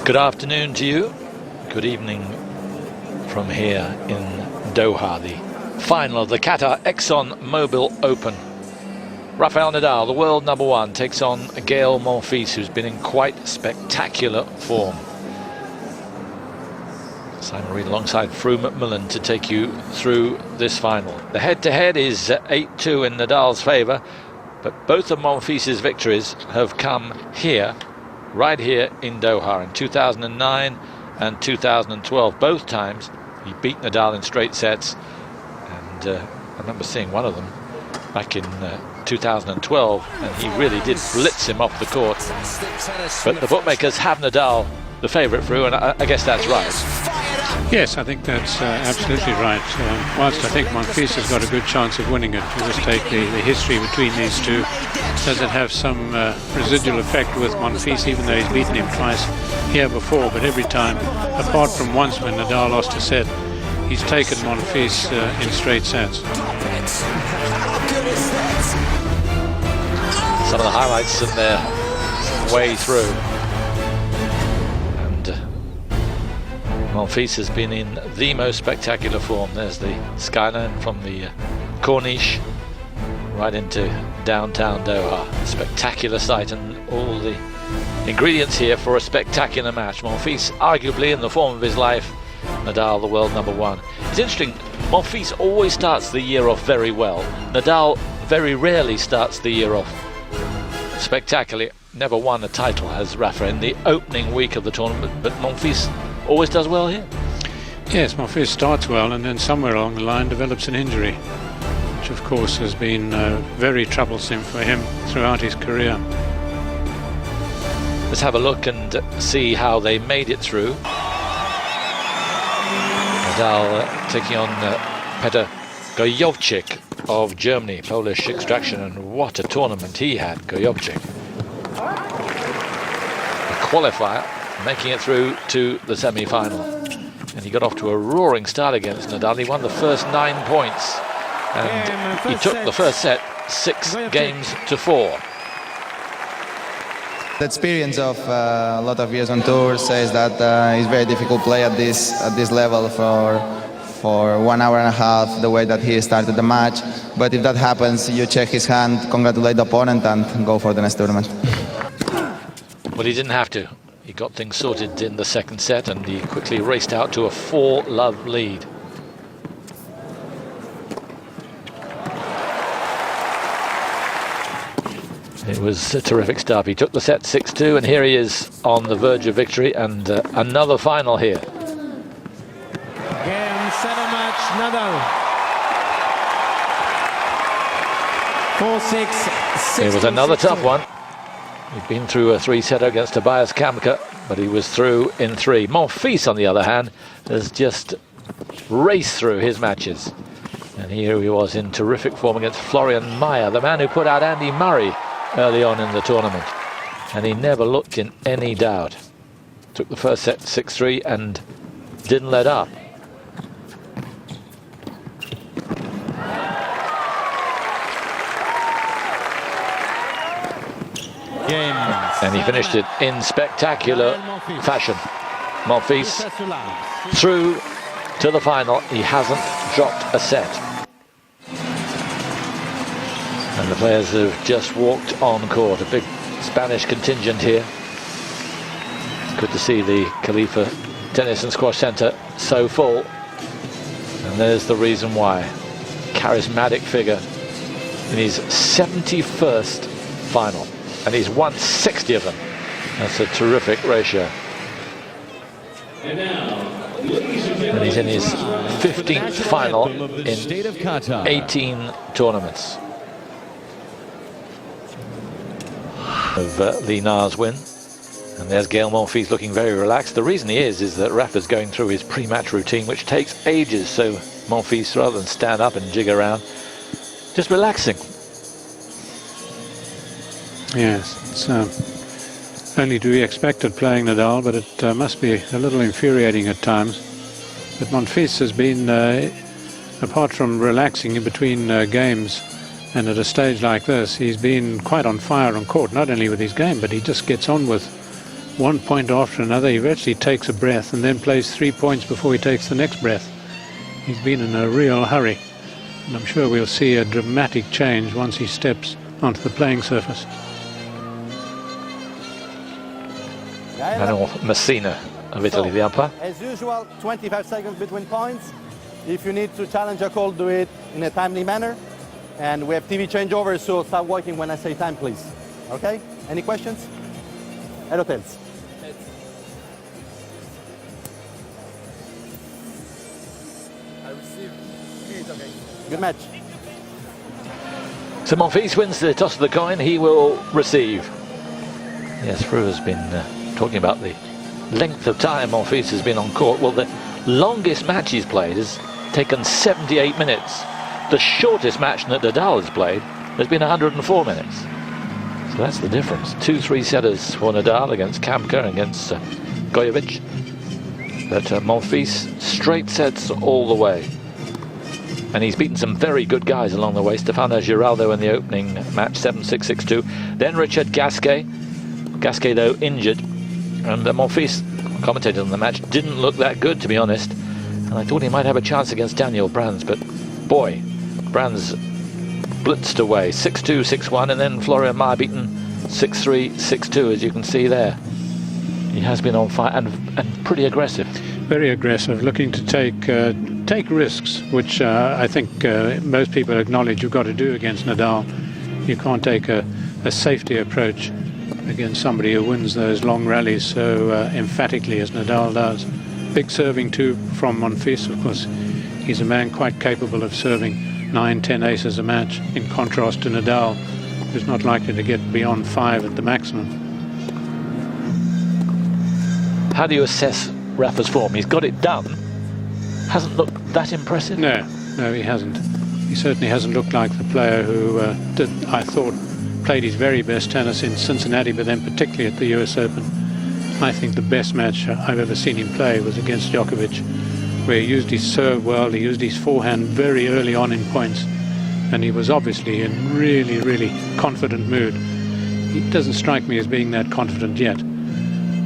Good afternoon to you. Good evening from here in Doha, the final of the Qatar ExxonMobil Open. Rafael Nadal, the world number one, takes on Gael Monfils, who's been in quite spectacular form. Simon Reed alongside Fru McMillan to take you through this final. The head-to-head is 8-2 in Nadal's favour, but both of Monfils' victories have come here, right here in Doha, in 2009 and 2012. Both times he beat Nadal in straight sets, and I remember seeing one of them back in 2012, and he really did blitz him off the court. But the bookmakers have Nadal the favourite, Fru, and I guess that's right. Yes, I think that's absolutely right. Whilst I think Monfils has got a good chance of winning it, you just take the history between these two. Does it have some residual effect with Monfils, even though he's beaten him twice here before? But every time, apart from once when Nadal lost a set, he's taken Monfils in straight sets. Some of the highlights in their way through. Monfils has been in the most spectacular form. There's the skyline from the Corniche right into downtown Doha. A spectacular sight, and all the ingredients here for a spectacular match. Monfils arguably in the form of his life, Nadal the world number one. It's interesting, Monfils always starts the year off very well. Nadal very rarely starts the year off spectacularly. Never won a title, has Rafa, in the opening week of the tournament, but Monfils always does well here. Yes, Monfils starts well and then somewhere along the line develops an injury, which of course has been very troublesome for him throughout his career. Let's have a look and see how they made it through. Nadal taking on Petr Gojovcik of Germany, Polish extraction, and what a tournament he had, Gojovcik. A qualifier, making it through to the semi-final, and he got off to a roaring start against Nadal. He won the first 9 points, and he took the first set 6 games to 4. The experience of a lot of years on tour says that he's very difficult to play at this level for 1 hour and a half, the way that he started the match. But if that happens, you check his hand, congratulate the opponent, and go for the next tournament. Well, he didn't have to. He got things sorted in the second set, and he quickly raced out to a 4-love lead. It was a terrific start. He took the set 6-2, and here he is on the verge of victory, and another final here. Again, set a match, Nadal. 4-6, 6-2. It was another tough one. He'd been through a 3-setter against Tobias Kamka, but he was through in 3. Monfils, on the other hand, has just raced through his matches. And here he was in terrific form against Florian Mayer, the man who put out Andy Murray early on in the tournament. And he never looked in any doubt. Took the first set 6-3 and didn't let up. And he finished it in spectacular fashion. Monfils through to the final. He hasn't dropped a set. And the players have just walked on court. A big Spanish contingent here. Good to see the Khalifa Tennis and Squash Centre so full. And there's the reason why. Charismatic figure in his 71st final. And he's won 60 of them. That's a terrific ratio. And he's in his 15th final in 18 tournaments. Of Lee Na's win. And there's Gael Monfils looking very relaxed. The reason he is that Rafa's going through his pre-match routine, which takes ages. So Monfils, rather than stand up and jig around, just relaxing. Yes, it's only to be expected playing Nadal, but it must be a little infuriating at times. But Monfils has been, apart from relaxing in between games, and at a stage like this, he's been quite on fire on court, not only with his game, but he just gets on with one point after another. He virtually takes a breath and then plays 3 points before he takes the next breath. He's been in a real hurry, and I'm sure we'll see a dramatic change once he steps onto the playing surface. Manuel Messina of Italy, the umpire. As usual, 25 seconds between points. If you need to challenge a call, do it in a timely manner. And we have TV changeover, so start working when I say time, please. Okay? Any questions? Head hotels. I received. It's okay. Good match. So Monfils wins the toss of the coin. He will receive. Yes, Fru has been talking about the length of time Monfils has been on court. Well, the longest match he's played has taken 78 minutes. The shortest match that Nadal has played has been 104 minutes. So that's the difference. 2-3 setters for Nadal against Kamka and against Gojovic. But Monfils, straight sets all the way. And he's beaten some very good guys along the way. Stefano Giraldo in the opening match, 7-6, 6-2. Then Richard Gasquet. Gasquet, though, injured. And Monfils, commentated on the match, didn't look that good, to be honest. And I thought he might have a chance against Daniel Brands, but boy, Brands blitzed away. 6-2, 6-1, and then Florian Mayer beaten 6-3, 6-2, as you can see there. He has been on fire and pretty aggressive. Very aggressive, looking to take risks, which I think most people acknowledge you've got to do against Nadal. You can't take a safety approach against somebody who wins those long rallies so emphatically as Nadal does. Big serving too from Monfils. Of course, he's a man quite capable of serving 9-10 aces a match, in contrast to Nadal, who's not likely to get beyond 5 at the maximum. How do you assess Rafa's form? He's got it done. Hasn't looked that impressive. No, he hasn't. He certainly hasn't looked like the player who I thought played his very best tennis in Cincinnati, but then particularly at the US Open. I think the best match I've ever seen him play was against Djokovic, where he used his serve well, he used his forehand very early on in points, and he was obviously in really, really confident mood. He doesn't strike me as being that confident yet.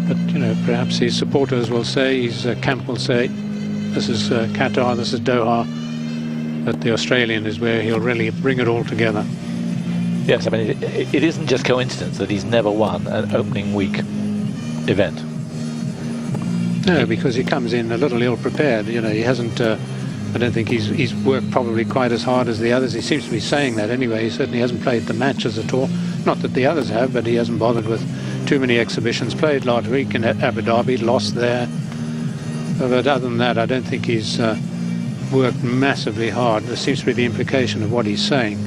But, you know, perhaps his supporters will say, his camp will say, this is Qatar, this is Doha, but the Australian is where he'll really bring it all together. Yes, I mean, it isn't just coincidence that he's never won an opening week event. No, because he comes in a little ill-prepared. You know, he hasn't, I don't think he's worked probably quite as hard as the others. He seems to be saying that anyway. He certainly hasn't played the matches at all. Not that the others have, but he hasn't bothered with too many exhibitions. Played last week in Abu Dhabi, lost there. But other than that, I don't think he's worked massively hard. There seems to be the implication of what he's saying.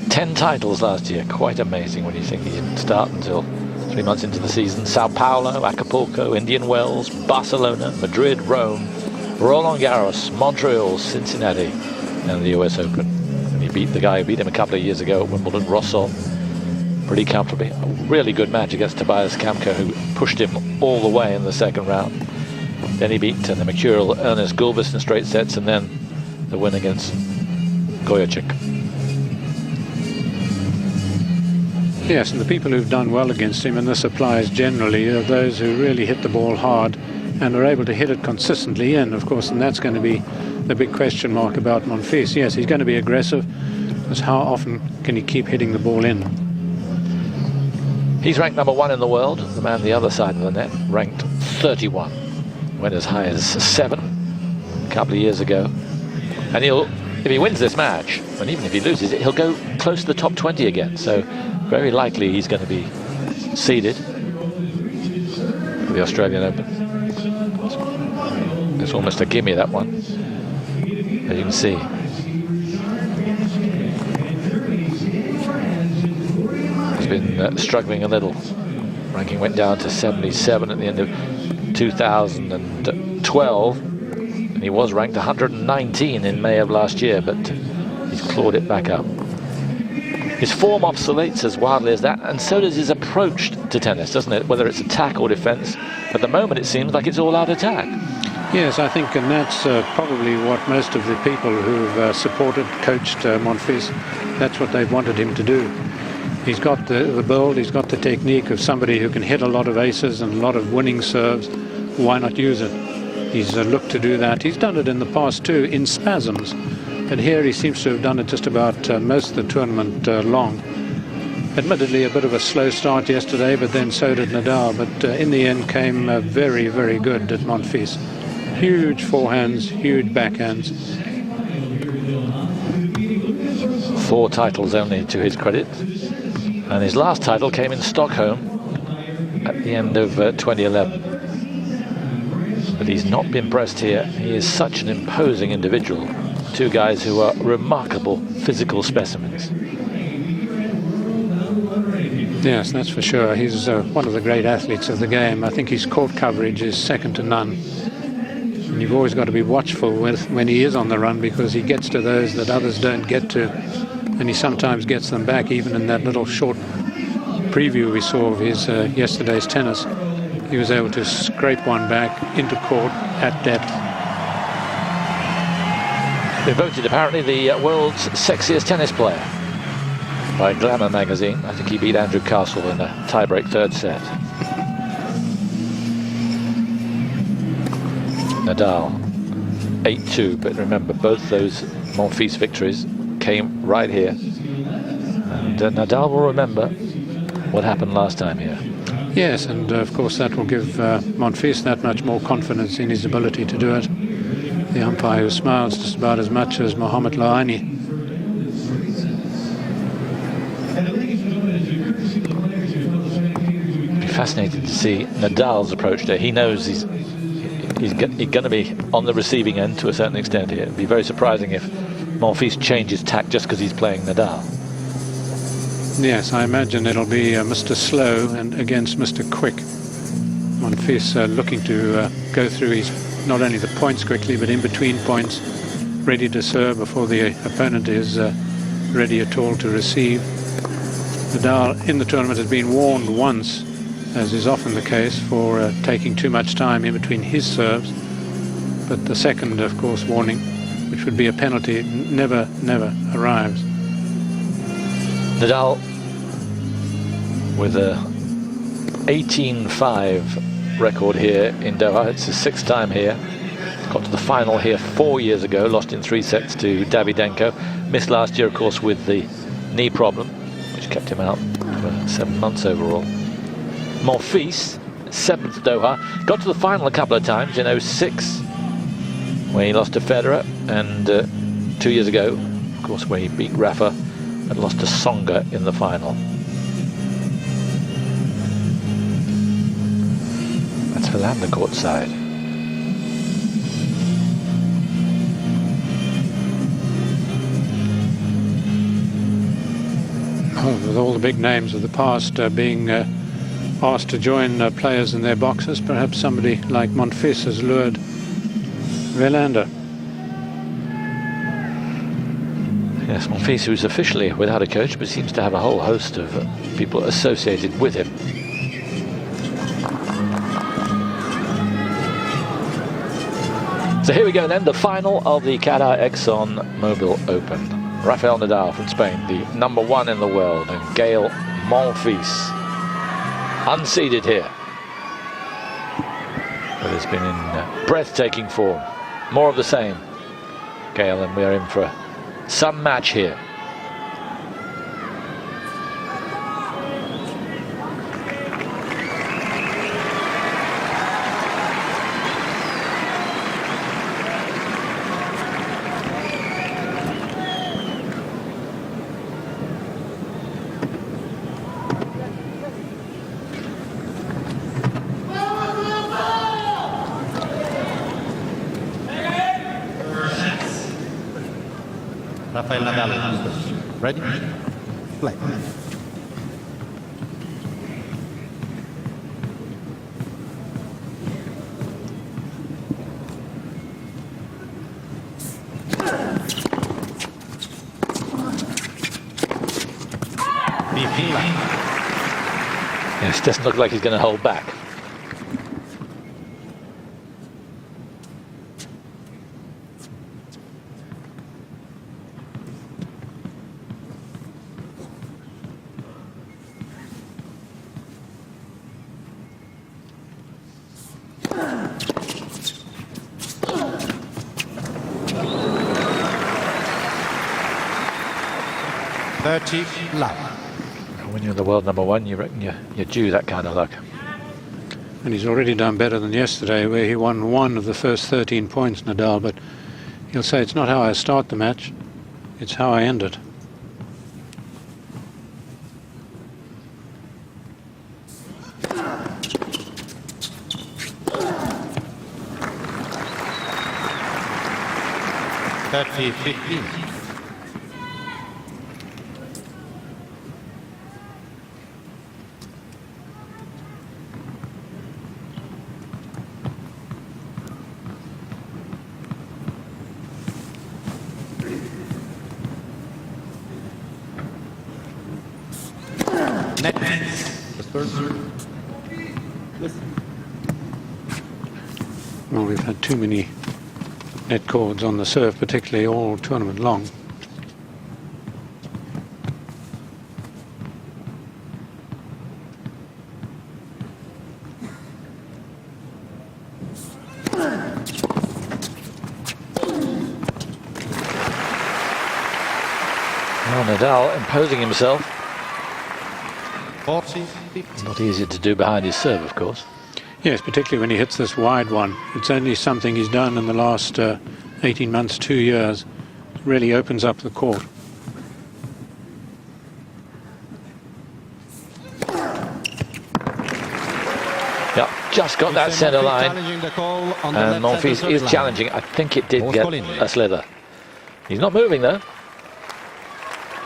10 titles last year, quite amazing when you think he didn't start until 3 months into the season. Sao Paulo, Acapulco, Indian Wells, Barcelona, Madrid, Rome, Roland Garros, Montreal, Cincinnati, and the US Open. And he beat the guy who beat him a couple of years ago at Wimbledon, Rosol, pretty comfortably. A really good match against Tobias Kamka, who pushed him all the way in the second round. Then he beat the mercurial Ernest Gulbis in straight sets, and then the win against Gojovic. Yes, and the people who've done well against him, and this applies generally, are those who really hit the ball hard and are able to hit it consistently in, of course, and that's going to be the big question mark about Monfils. Yes, he's going to be aggressive, but how often can he keep hitting the ball in? He's ranked number 1 in the world. The man the other side of the net ranked 31. Went as high as 7 a couple of years ago. And if he wins this match, and even if he loses it, he'll go close to the top 20 again. So very likely he's going to be seeded for the Australian Open. It's almost a gimme, that one, as you can see. He's been struggling a little. Ranking went down to 77 at the end of 2012, and he was ranked 119 in May of last year, but he's clawed it back up. His form oscillates as wildly as that, and so does his approach to tennis, doesn't it? Whether it's attack or defense. At the moment, it seems like it's all out attack. Yes, I think, and that's probably what most of the people who've supported, coached Monfils, that's what they've wanted him to do. He's got the build, he's got the technique of somebody who can hit a lot of aces and a lot of winning serves. Why not use it? He's looked to do that. He's done it in the past too, in spasms. But here he seems to have done it just about most of the tournament long. Admittedly, a bit of a slow start yesterday, but then so did Nadal. But in the end came very, very good at Monfils. Huge forehands, huge backhands. 4 titles only to his credit. And his last title came in Stockholm at the end of 2011. But he's not been pressed here. He is such an imposing individual. 2 guys who are remarkable physical specimens. Yes, that's for sure. He's one of the great athletes of the game. I think his court coverage is second to none. And you've always got to be watchful when he is on the run, because he gets to those that others don't get to. And he sometimes gets them back, even in that little short preview we saw of his yesterday's tennis. He was able to scrape one back into court at depth. Been voted apparently the world's sexiest tennis player by Glamour magazine. I think he beat Andrew Castle in a tie-break 3rd set. Nadal 8-2, but remember, both those Monfils victories came right here. And Nadal will remember what happened last time here. Yes, and of course that will give Monfils that much more confidence in his ability to do it. The umpire who smiles just about as much as Mohamed Louhani. Be fascinating to see Nadal's approach there. He knows he's going to be on the receiving end to a certain extent here. It'd be very surprising if Monfils changes tack just because he's playing Nadal. Yes, I imagine it'll be Mr. Slow and against Mr. Quick. Monfils looking to go through his not only the points quickly, but in between points, ready to serve before the opponent is ready at all to receive. Nadal in the tournament has been warned once, as is often the case, for taking too much time in between his serves. But the second, of course, warning, which would be a penalty, never arrives. Nadal with a 18-5 record here in Doha. It's his 6th time here. Got to the final here 4 years ago, lost in 3 sets to Davydenko. Missed last year, of course, with the knee problem, which kept him out for 7 months overall. Monfils, 7th Doha. Got to the final a couple of times in 06, where he lost to Federer, and 2 years ago, of course, where he beat Rafa and lost to Songa in the final. That's Philander court side. Oh, with all the big names of the past being asked to join players in their boxes, perhaps somebody like Monfils has lured Philander. Yes, Monfils, who's officially without a coach, but seems to have a whole host of people associated with him. So here we go then, the final of the Qatar ExxonMobil Open. Rafael Nadal from Spain, the #1 in the world, and Gael Monfils, unseeded here. But it's been in breathtaking form. More of the same, Gael, and we are in for some match here. Rafael Nadal, ready? Play. Yes, doesn't look like he's going to hold back. 30 love. When you're the world number one, you reckon you're due that kind of luck. And he's already done better than yesterday, where he won one of the first 13 points, Nadal. But he'll say it's not how I start the match, it's how I end it. Well, we've had too many net cords on the serve, particularly all tournament long. Well, Nadal imposing himself. 40-50. Not easy to do behind his serve, of course. Yes, particularly when he hits this wide one. It's only something he's done in the last 18 months, 2 years. It really opens up the court. Yep, just got that centre line. And Monfils is challenging. I think it did get a slither. He's not moving though.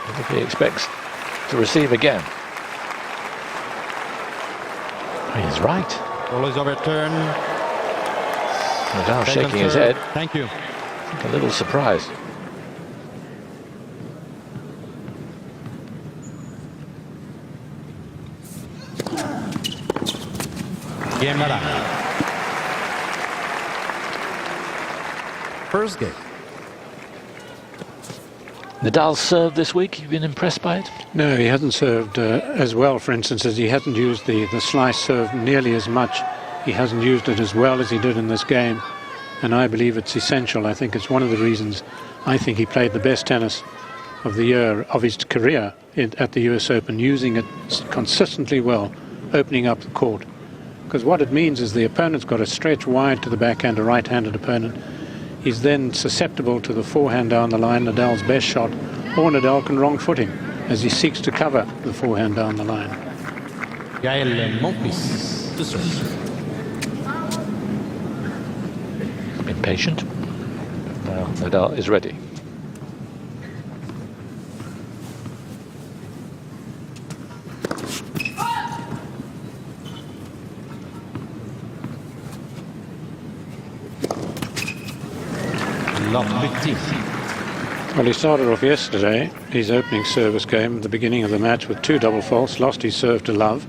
I think he expects to receive again. He's right. Ball is overturned. Nadal shaking his head. Thank you. A little surprised. Game first game. Nadal's serve this week, you've been impressed by it? No, he hasn't served as well, for instance, as he hasn't used the slice serve nearly as much. He hasn't used it as well as he did in this game. And I believe it's essential. I think it's one of the reasons I think he played the best tennis of the year, of his career at the US Open, using it consistently well, opening up the court. Because what it means is the opponent's got to stretch wide to the backhand, a right-handed opponent. He's then susceptible to the forehand down the line, Nadal's best shot, or Nadal can wrong foot him as he seeks to cover the forehand down the line. Gael Monfils to serve. Been patient. Now Nadal is ready. Well, he started off yesterday, his opening service game at the beginning of the match with 2 double faults, lost his serve to Love.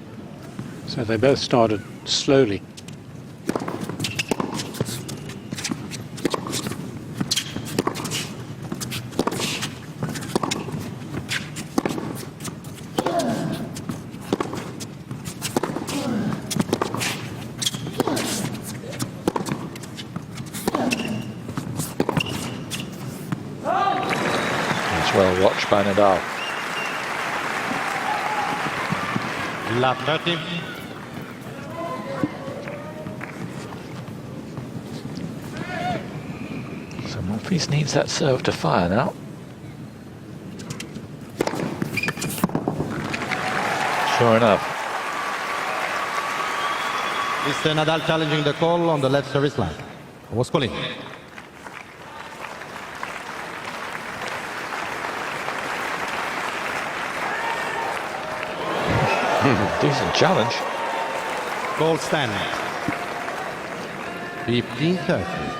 So they both started slowly. Well watched by Nadal. Love 30. So Monfils needs that serve to fire now. Sure enough. Mr. Nadal challenging the call on the left service line. Was calling. Decent challenge. Goal stand. 15-30.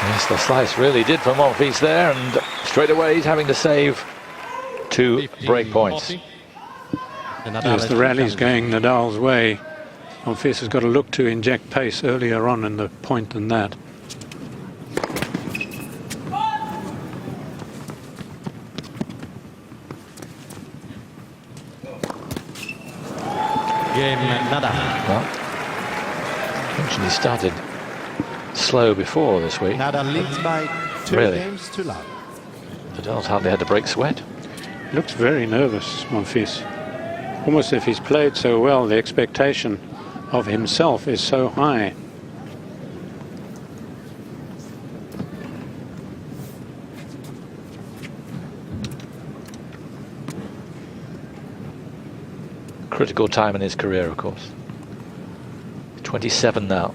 Yes, the slice really did for Monfils there, and straight away he's having to save 2 break points. Yes, the rally's going Nadal's way. Monfils has got to look to inject pace earlier on in the point than that. Game Nadal. Well, actually started slow before this week. Nadal leads by 2 Really? games to love. Nadal's hardly had to break sweat. Looks very nervous, Monfils. Almost if he's played so well, the expectation of himself is so high. Critical time in his career, of course. 27 now.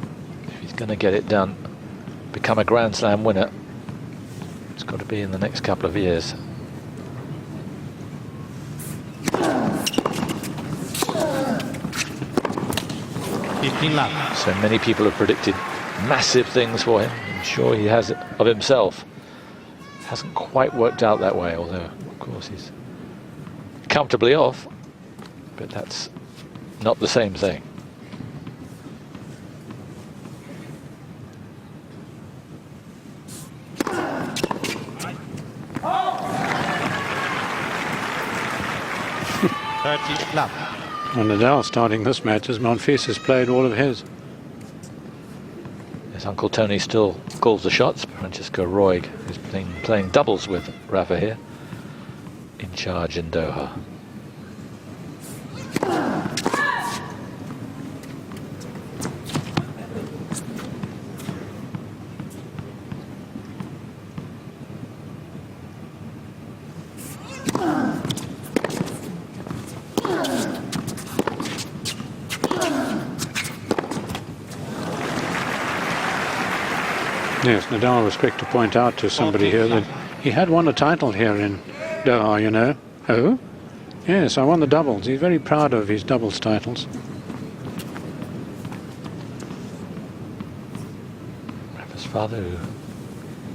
If he's going to get it done, become a Grand Slam winner, it's got to be in the next couple of years. So many people have predicted massive things for him. I'm sure he has it of himself. Hasn't quite worked out that way, although, of course, he's comfortably off. But that's not the same thing. And Nadal starting this match as Monfils has played all of his. His Uncle Tony still calls the shots. Francesco Roig, who's playing doubles with Rafa here, in charge in Doha. Yes, Nadal was quick to point out to somebody here that he had won a title here in Doha, you know. Oh? Yes, I won the doubles. He's very proud of his doubles titles. Rafa's father, who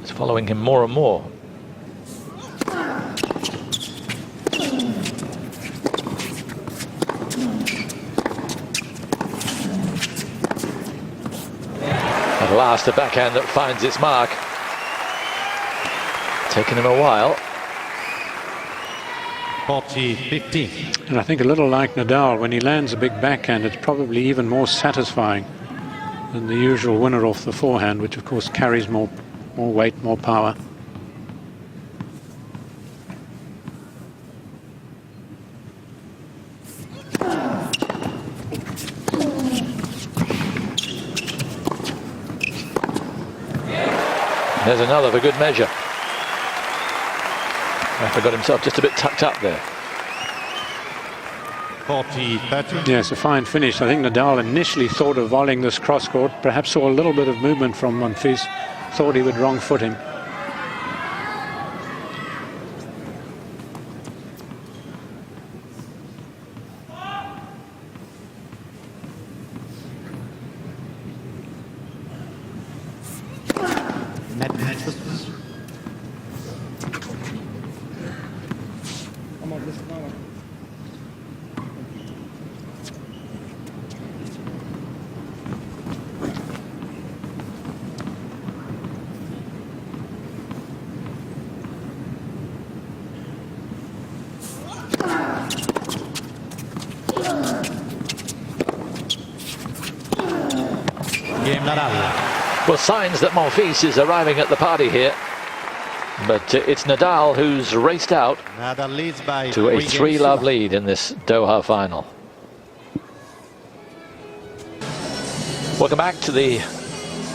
is following him more and more. At last, a backhand that finds its mark. Taking him a while. 40-15. And I think a little like Nadal, when he lands a big backhand, it's probably even more satisfying than the usual winner off the forehand, which of course carries more weight, more power. There's another for good measure. Rafa got himself just a bit tucked up there. 40-30. Yes, a fine finish. I think Nadal initially thought of volleying this cross-court, perhaps saw a little bit of movement from Monfils, thought he would wrong foot him. Well, signs that Monfils is arriving at the party here, but it's Nadal who's raced out Nadal leads by to a 3-love lead in this Doha final. Welcome back to the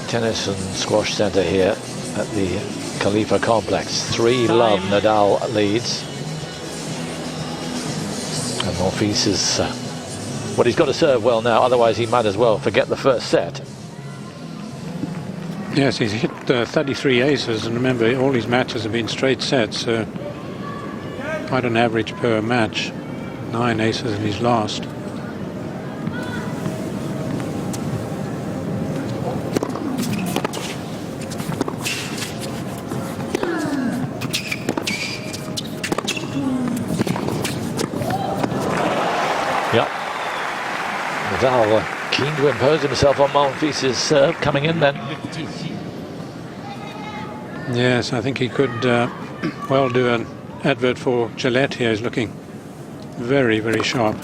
tennis and squash center here at the Khalifa complex. 3-love Nadal leads, and Monfils is well, he's got to serve well now, otherwise he might as well forget the first set. Yes, he's hit 33 aces, and remember, all his matches have been straight sets, so quite an average per match. 9 aces in his last. Yep. Nadal Keen to impose himself on Monfils' serve coming in then. Yes, I think he could well do an advert for Gillette here. He's looking very, very sharp.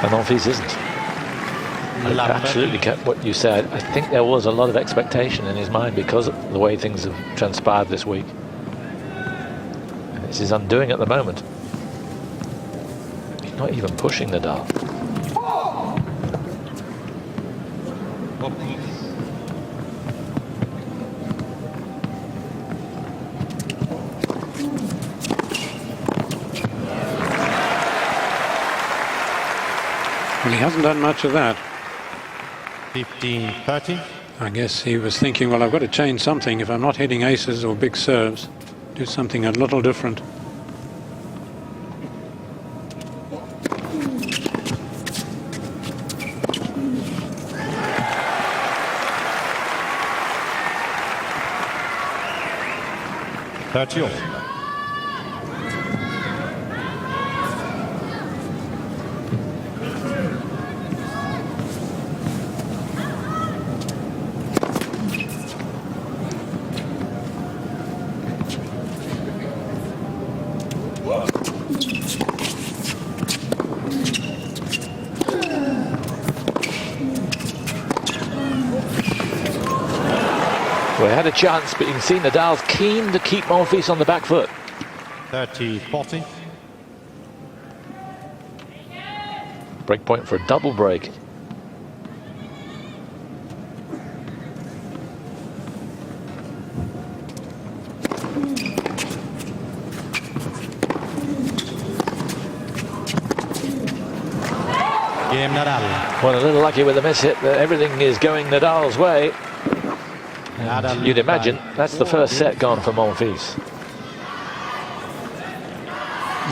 And Monfils isn't. I absolutely get what you said. I think there was a lot of expectation in his mind because of the way things have transpired this week. And it's his undoing at the moment. He's not even pushing Nadal. Well, he hasn't done much of that. 15-30. I guess he was thinking, well, I've got to change something. If I'm not hitting aces or big serves, do something a little different. Thirty-all. We had a chance, but you can see Nadal's keen to keep Monfils on the back foot. 30-40. Break point for a double break. Game Nadal. Well, a little lucky with the miss hit that everything is going Nadal's way. And you'd imagine that's the first set gone for Monfils.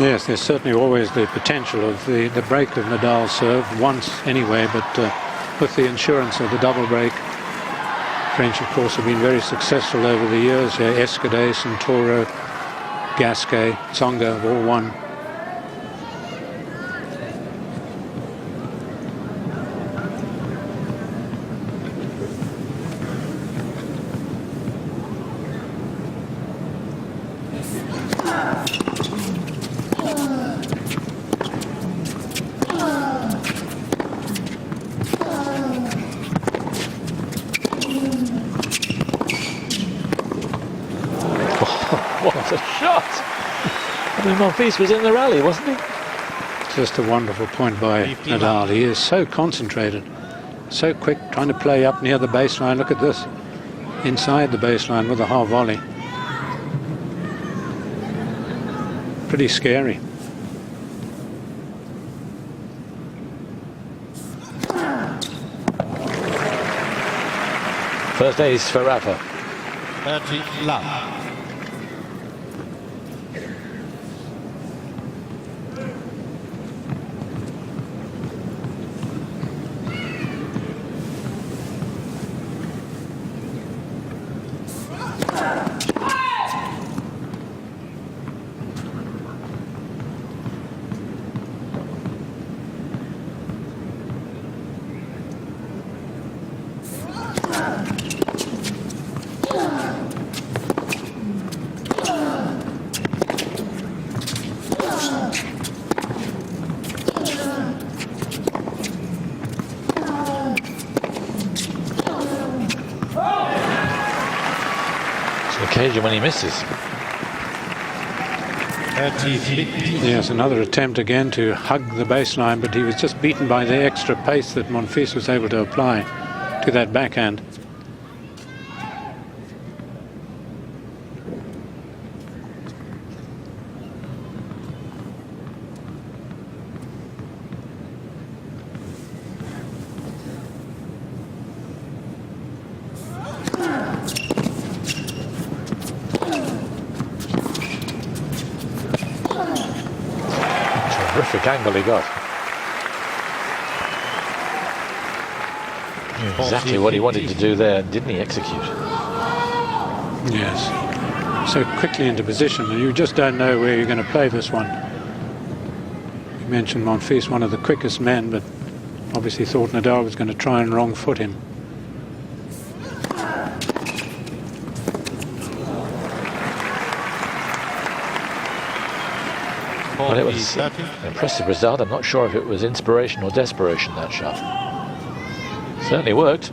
Yes, there's certainly always the potential of the break of Nadal's serve once anyway, but with the insurance of the double break, French, of course, have been very successful over the years. Escudé, Santoro, Gasquet, Tsonga have all won. What a shot! I mean, Monfils was in the rally, wasn't he? Just a wonderful point by Nadal. He is so concentrated, so quick, trying to play up near the baseline. Look at this, inside the baseline with a half volley. Pretty scary. First ace for Rafa. 30 love. Occasion when he misses. 30-50. Yes, another attempt again to hug the baseline, but he was just beaten by the extra pace that Monfils was able to apply to that backhand. Terrific angle he got. Exactly what he wanted to do there, didn't he execute? Yes. so quickly into position, and you just don't know where you're going to play this one. You mentioned Monfils, one of the quickest men, but obviously thought Nadal was going to try and wrong foot him. Well, it was an impressive result. I'm not sure if it was inspiration or desperation, that shot. Certainly worked.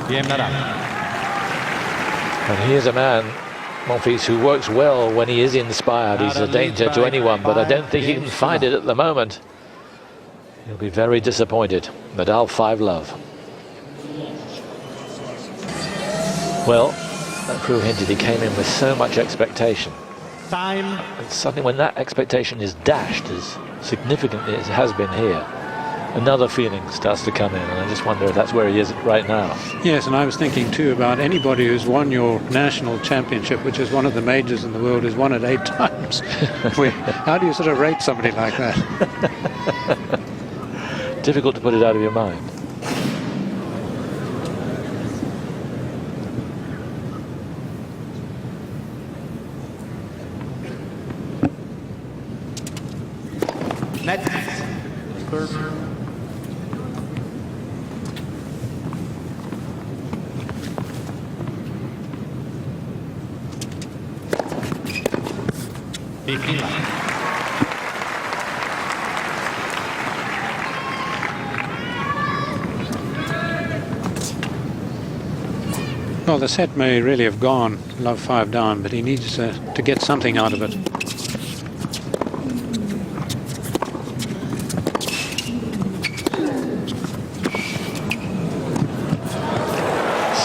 Game Nadal. And here's a man, Monfils, who works well when he is inspired. He's a danger to anyone, but I don't think he can find it at the moment. He'll be very disappointed. Nadal 5-love. Well, that crew hinted he came in with so much expectation. Time. And suddenly when that expectation is dashed as significantly as it has been here, another feeling starts to come in, and I just wonder if that's where he is right now. Yes, and I was thinking too about anybody who's won your national championship, which is one of the majors in the world, who's won it 8 times. How do you sort of rate somebody like that? Difficult to put it out of your mind. Next. Well, the set may really have gone love 5 down, but he needs to get something out of it.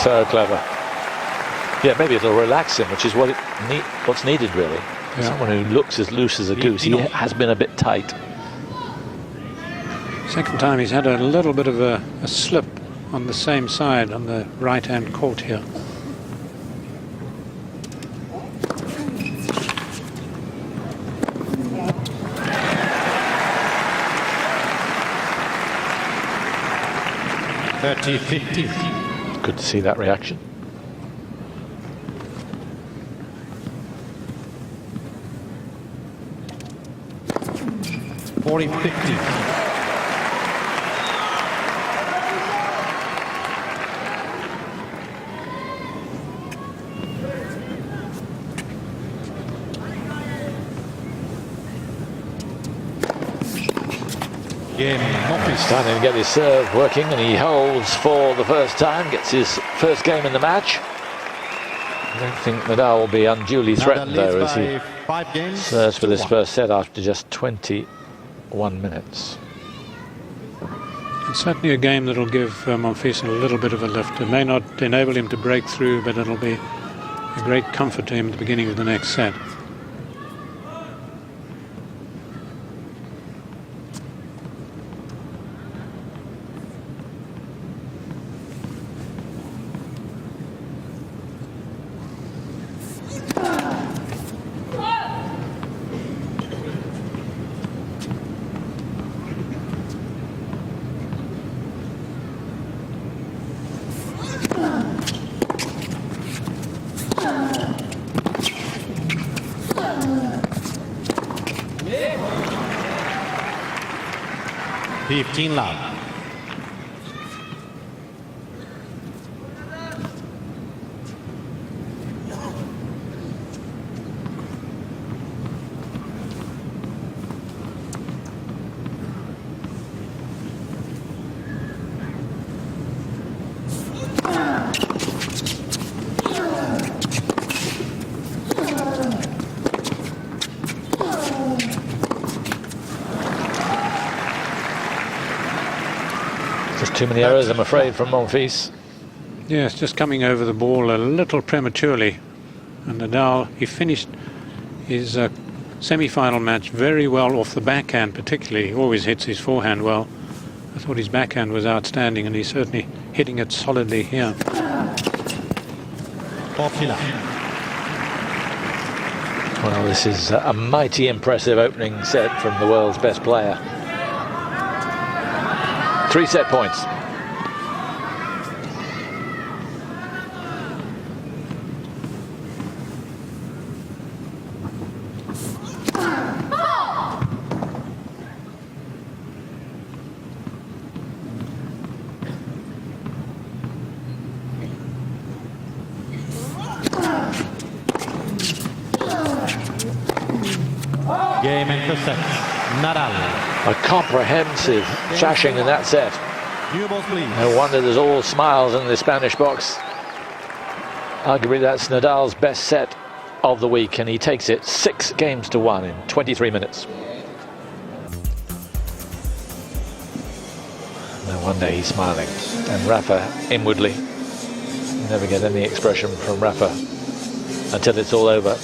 So clever. Yeah, maybe it'll relax him, which is what's needed, really. Yeah. Someone who looks as loose as a goose. He has been a bit tight. Second time he's had a little bit of a slip on the same side, on the right-hand court here. Good to see that reaction. Starting to get his serve working, and he holds for the first time, gets his first game in the match. I don't think Nadal will be unduly threatened, though, as he serves for this first set after just 21 minutes. It's certainly a game that'll give Monfils a little bit of a lift. It may not enable him to break through, but it'll be a great comfort to him at the beginning of the next set. Love. Too many errors, I'm afraid, from Monfils. Yes, just coming over the ball a little prematurely. And Nadal, he finished his semi-final match very well off the backhand, particularly. He always hits his forehand well. I thought his backhand was outstanding, and he's certainly hitting it solidly here. Popular. Well, this is a mighty impressive opening set from the world's best player. 3 set points. Game in 2 sets. Nadal. A comprehensive trashing in that set. New balls, please. No wonder there's all smiles in the Spanish box. Arguably that's Nadal's best set of the week, and he takes it 6-1 in 23 minutes. No wonder he's smiling. And Rafa inwardly. You never get any expression from Rafa until it's all over.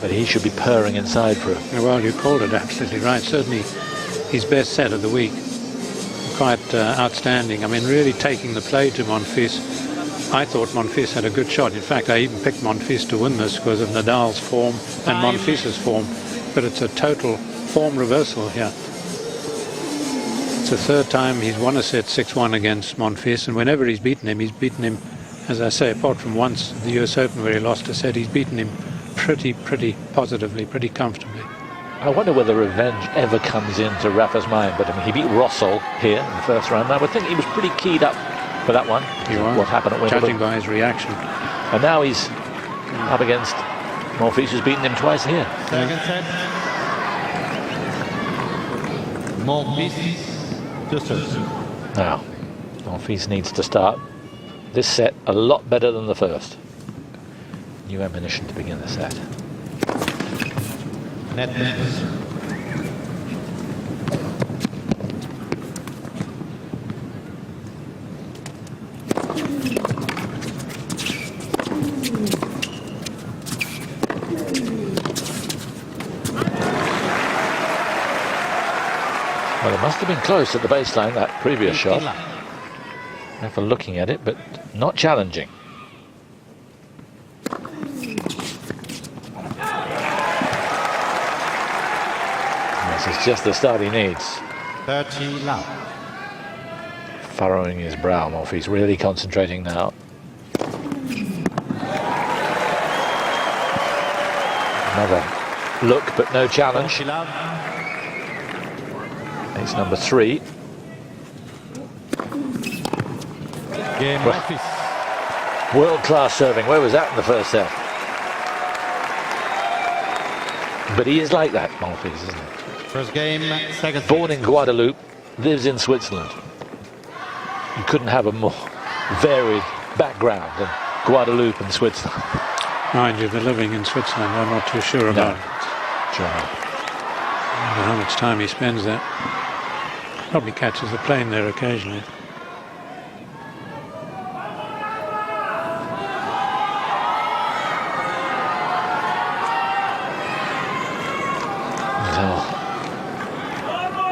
But he should be purring inside for it. Well, you called it absolutely right. Certainly his best set of the week. Quite outstanding. I mean, really taking the play to Monfils. I thought Monfils had a good shot. In fact, I even picked Monfils to win this because of Nadal's form and Monfils' form. But it's a total form reversal here. It's the 3rd time he's won a set 6-1 against Monfils, and whenever he's beaten him, as I say, apart from once the US Open where he lost a set, he's beaten him pretty positively, pretty comfortably. I wonder whether revenge ever comes into Rafa's mind, but I mean, he beat Rossel here in the first round. I would think he was pretty keyed up for that one. He was, what happened at Wimbledon, judging by his reaction. and now he's up against Monfils, who's beaten him twice here. Second set. Monfils. 2 serves. Now Monfils needs to start this set a lot better than the first. New ammunition to begin the set. Net miss. Well, it must have been close at the baseline, that previous shot. For looking at it, but not challenging. This is just the start he needs. 30 love. Furrowing his brow, Monfils really concentrating now. Another look, but no challenge. 40 love. It's number 3. Game Well, Monfils. world-class serving. Where was that in the first set? But he is like that, Monfils, isn't he? First game, second set. Born in Guadeloupe, lives in Switzerland. You couldn't have a more varied background than Guadeloupe and Switzerland. Mind you, they're living in Switzerland. I'm not too sure about it. Sure. I don't know how much time he spends there. Probably catches the plane there occasionally.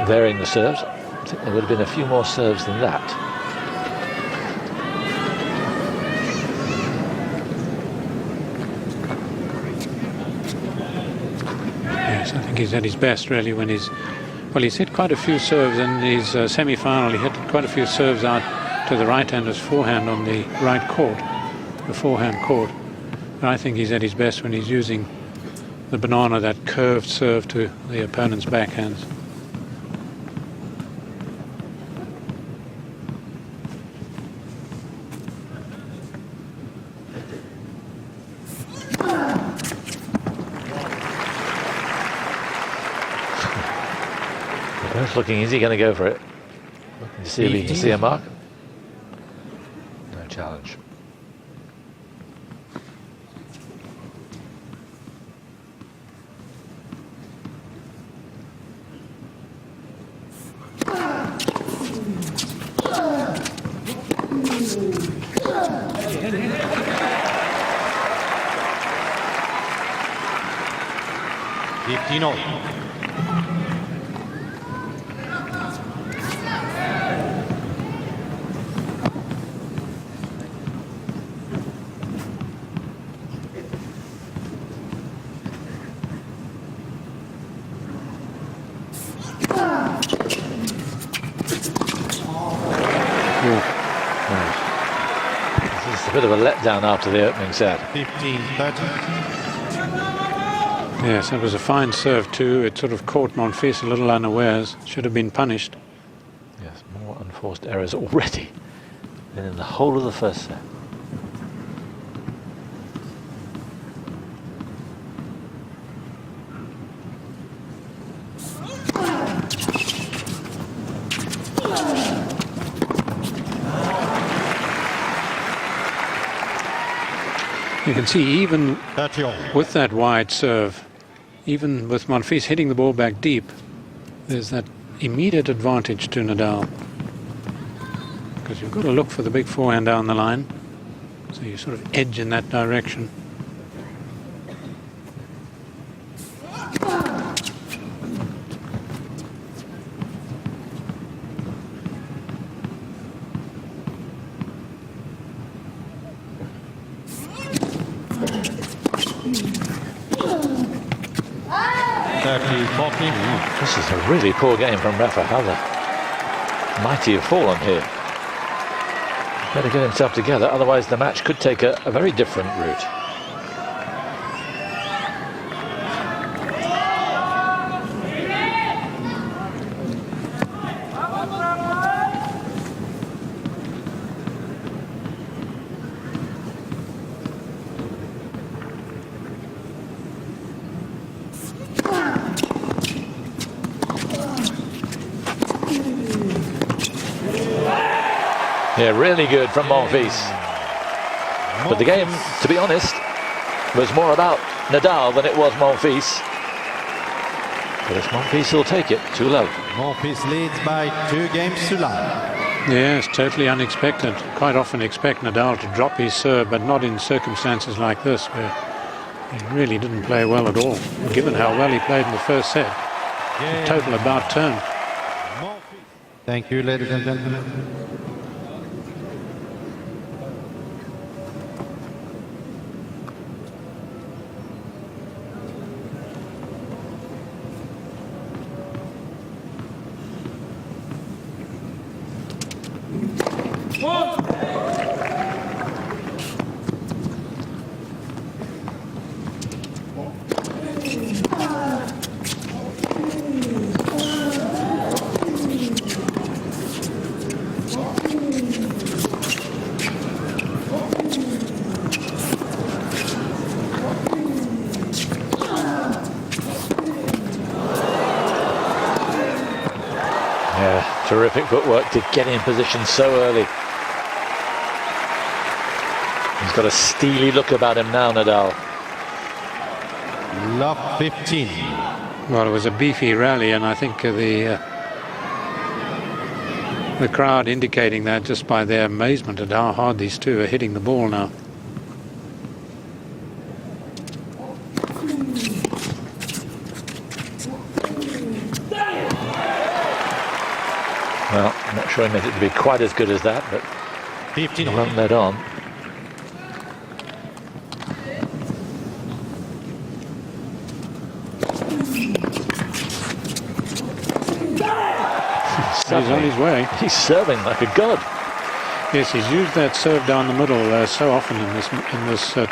Varying the serves. I think there would have been a few more serves than that. Yes, I think he's at his best really when he's... Well, he's hit quite a few serves in his semi-final. He hit quite a few serves out to the right-hander's forehand on the right court, the forehand court. And I think he's at his best when he's using the banana, that curved serve to the opponent's backhands. Both looking, is he going to go for it? Looking to see if he can see a mark. No challenge. This is a bit of a letdown after the opening set. 15-30. Yes, that was a fine serve too. It sort of caught Monfils a little unawares. Should have been punished. Yes, more unforced errors already than in the whole of the first set. You can see even 30-all. with that wide serve, even with Monfils hitting the ball back deep, there's that immediate advantage to Nadal. Because you've got to look for the big forehand down the line. So you sort of edge in that direction. This is a really poor game from Rafael. Mighty have fallen here. Better get himself together, otherwise the match could take a very different route. Yeah, really good from Monfils. But the game, to be honest, was more about Nadal than it was Monfils. But if Monfils will take it, too low. Monfils leads by 2 games to none. Yes, totally unexpected. Quite often expect Nadal to drop his serve, but not in circumstances like this, where he really didn't play well at all, given how well he played in the first set. A total about turn. Thank you, ladies and gentlemen. Terrific footwork to get in position so early. He's got a steely look about him now, Nadal. Love 15. Well, it was a beefy rally, and I think the crowd indicating that just by their amazement at how hard these two are hitting the ball now. Well, I'm not sure he meant it to be quite as good as that, but 15 he won't let on. He's on his way. He's serving like a god. Yes, he's used that serve down the middle so often in this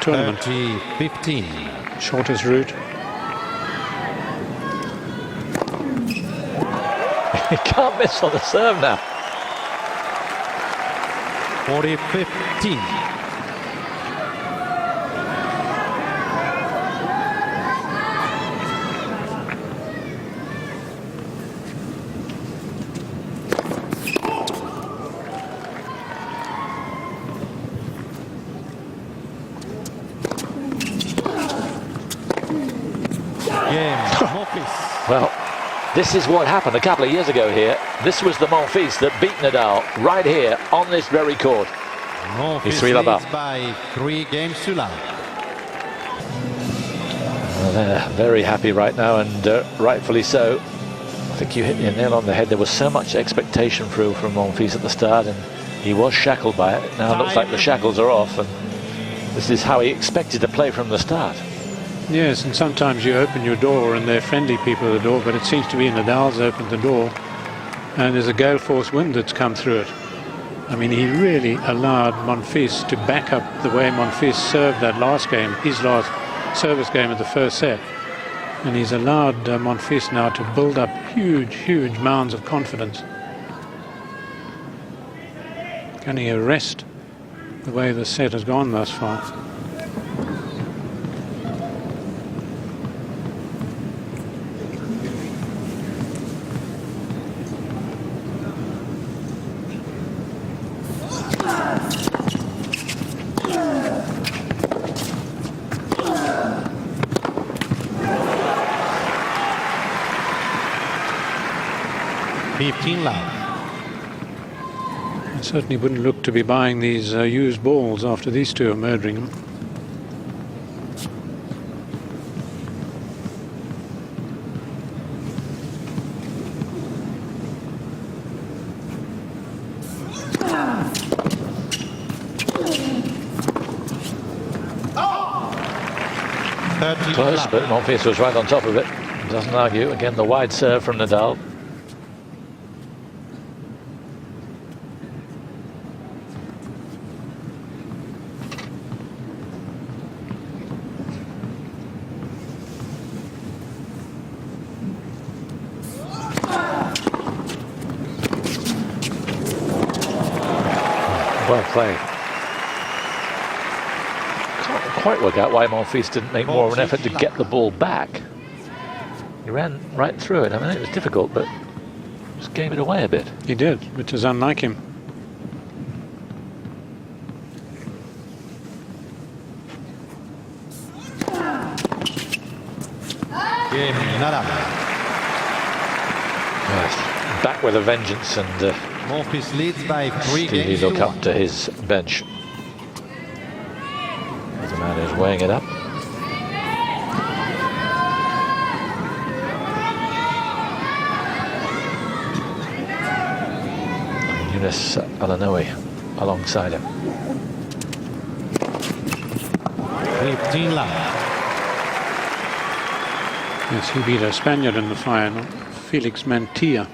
tournament. 30-15. Shortest route. He can't miss on the serve now. 40-15. Well, this is what happened a couple of years ago here. This was the Monfils that beat Nadal right here on this very court. Monfils 3 love up. leads by 3 games to none. Well, they're very happy right now, and rightfully so. I think you hit the nail on the head. There was so much expectation from Monfils at the start, and he was shackled by it. Now it looks like the shackles are off, and this is how he expected to play from the start. Yes, and sometimes you open your door and they're friendly people at the door, but it seems to be Nadal's opened the door, and there's a gale force wind that's come through it. I mean, he really allowed Monfils to back up the way Monfils served that last game, his last service game of the first set. And he's allowed Monfils now to build up huge, huge mounds of confidence. Can he arrest the way the set has gone thus far? I certainly wouldn't look to be buying these used balls after these two are murdering them. Close, but Monfils was right on top of it. Doesn't argue. Again, the wide serve from Nadal. Well played. Can't quite work out why Monfils didn't make more of an effort to get the ball back. He ran right through it. I mean, it was difficult, but just gave it away a bit. He did, which is unlike him. Yes, back with a vengeance, and Monfils leads by 3 Stevie games look to up to his bench. As the man is weighing it up. Yunus Alanoui alongside him. 15 love. Yes, he beat a Spaniard in the final, Felix Mantilla.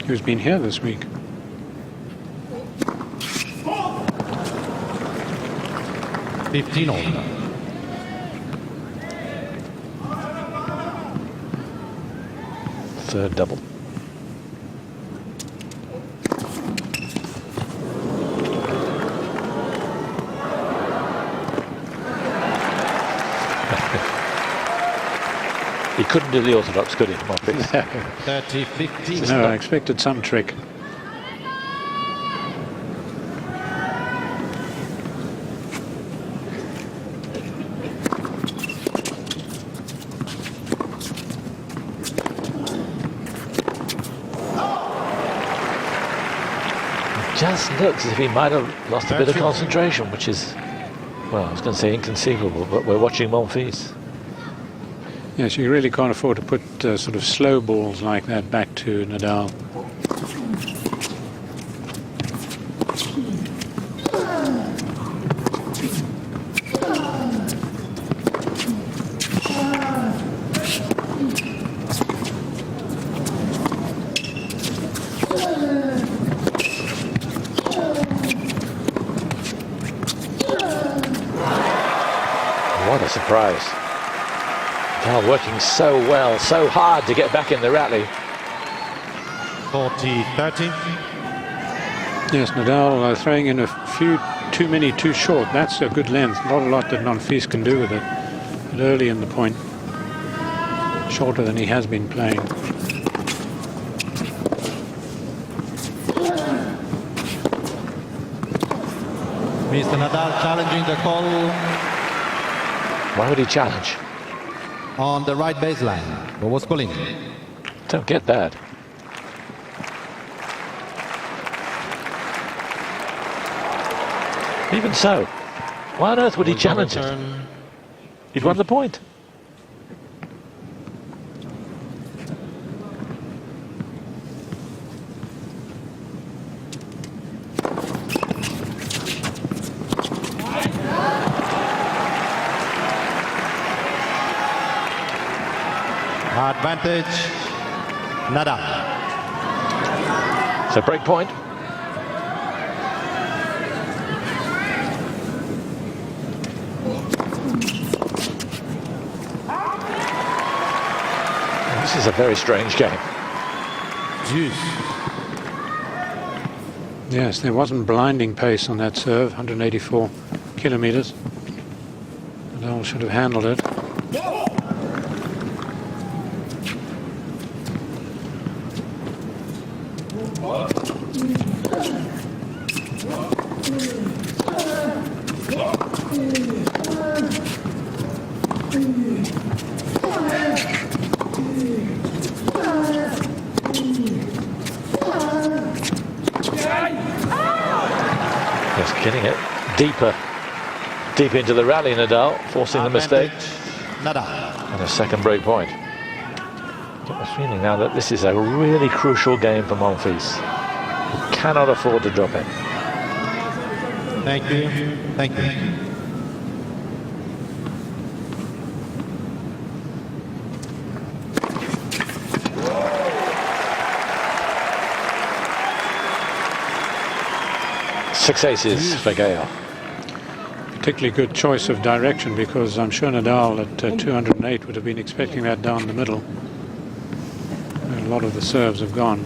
Who's been here this week? $15. Third double. He couldn't do the orthodox, could he, Monfils? 30-15. No, I expected some trick. Just looks as if he might have lost a bit of concentration, which is, well, I was going to say inconceivable, but we're watching Monfils. Yes, you really can't afford to put sort of slow balls like that back to Nadal. What a surprise. Nadal working so well, so hard to get back in the rally. 40-30. Yes, Nadal throwing in a few too many too short. That's a good length. Not a lot that Monfils can do with it. But early in the point, shorter than he has been playing. Mr. Nadal challenging the call Why would he challenge? on the right baseline. What was calling? Don't get that. Even so, why on earth would he challenge it? He'd won the point. Advantage, Nadal. So break point. This is a very strange game. Yes, there wasn't blinding pace on that serve, 184 kilometers. Nadal should have handled it. Just getting it deep into the rally, Nadal, forcing the mistake. Nadal. And a second break point. I get the feeling now that this is a really crucial game for Monfils. He cannot afford to drop it. Thank you. Thank you. Six aces for Gael. Particularly good choice of direction, because I'm sure Nadal at 208 would have been expecting that down the middle. And a lot of the serves have gone.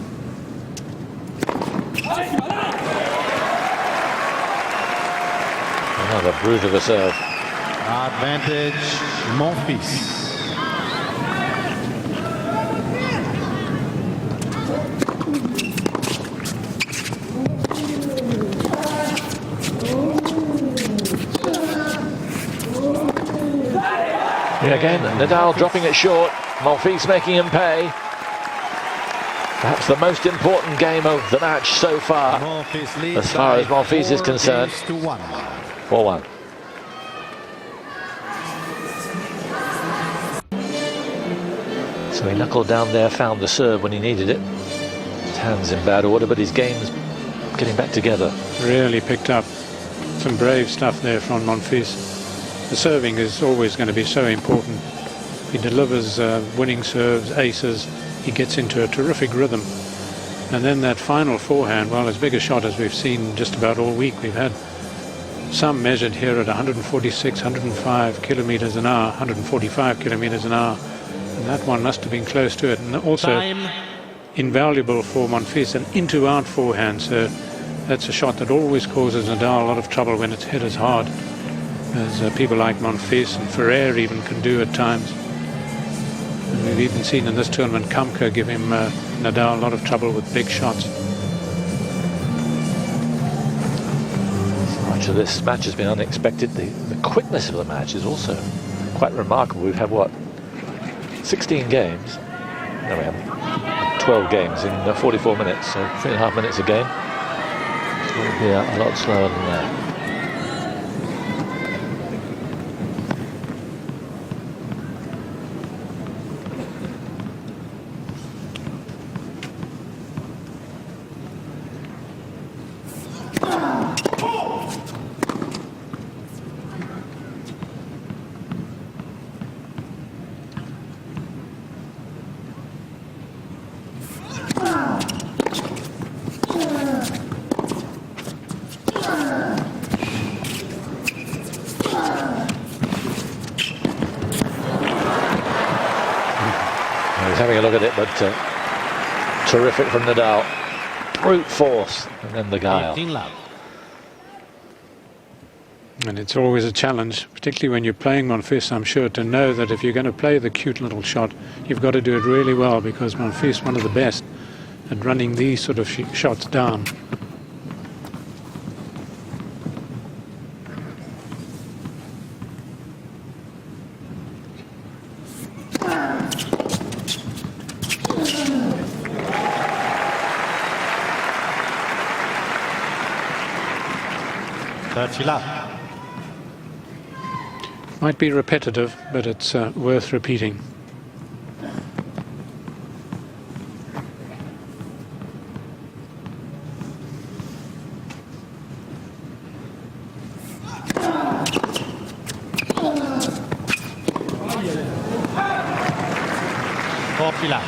Another brute of a serve. Advantage, Monfils. Again, Nadal dropping it short. Monfils making him pay. Perhaps the most important game of the match so far, as far as Monfils is concerned. 4-1. So he knuckled down there, found the serve when he needed it. His hands in bad order, but his game's getting back together. Really picked up some brave stuff there from Monfils. The serving is always going to be so important. He delivers winning serves, aces. He gets into a terrific rhythm. And then that final forehand, well, as big a shot as we've seen just about all week. We've had some measured here at 146, 105 kilometers an hour, 145 kilometers an hour. And that one must have been close to it. And also invaluable for Monfils, an into-out forehand. So that's a shot that always causes Nadal a lot of trouble when it's hit as hard as people like Monfils and Ferrer even can do at times. And we've even seen in this tournament Kamka give him Nadal a lot of trouble with big shots. So much of this match has been unexpected. The quickness of the match is also quite remarkable. We've had, what, 16 games? No, we haven't. 12 games in 44 minutes, so 3.5 minutes a game. It's going to be a lot slower than that. Having a look at it, but terrific from Nadal. Brute force, and then the Gael. And it's always a challenge, particularly when you're playing Monfils, I'm sure, to know that if you're going to play the cute little shot, you've got to do it really well, because Monfils is one of the best at running these sort of shots down. Might be repetitive, but it's worth repeating. for Pilar.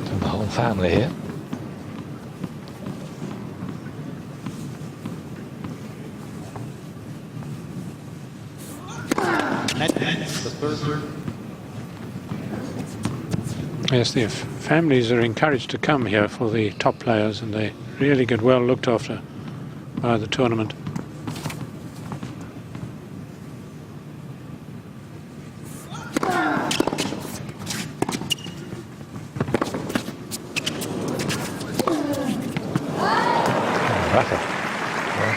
And the whole family here. Yes, the families are encouraged to come here for the top players, and they really get well looked after by the tournament. Rafa. Well,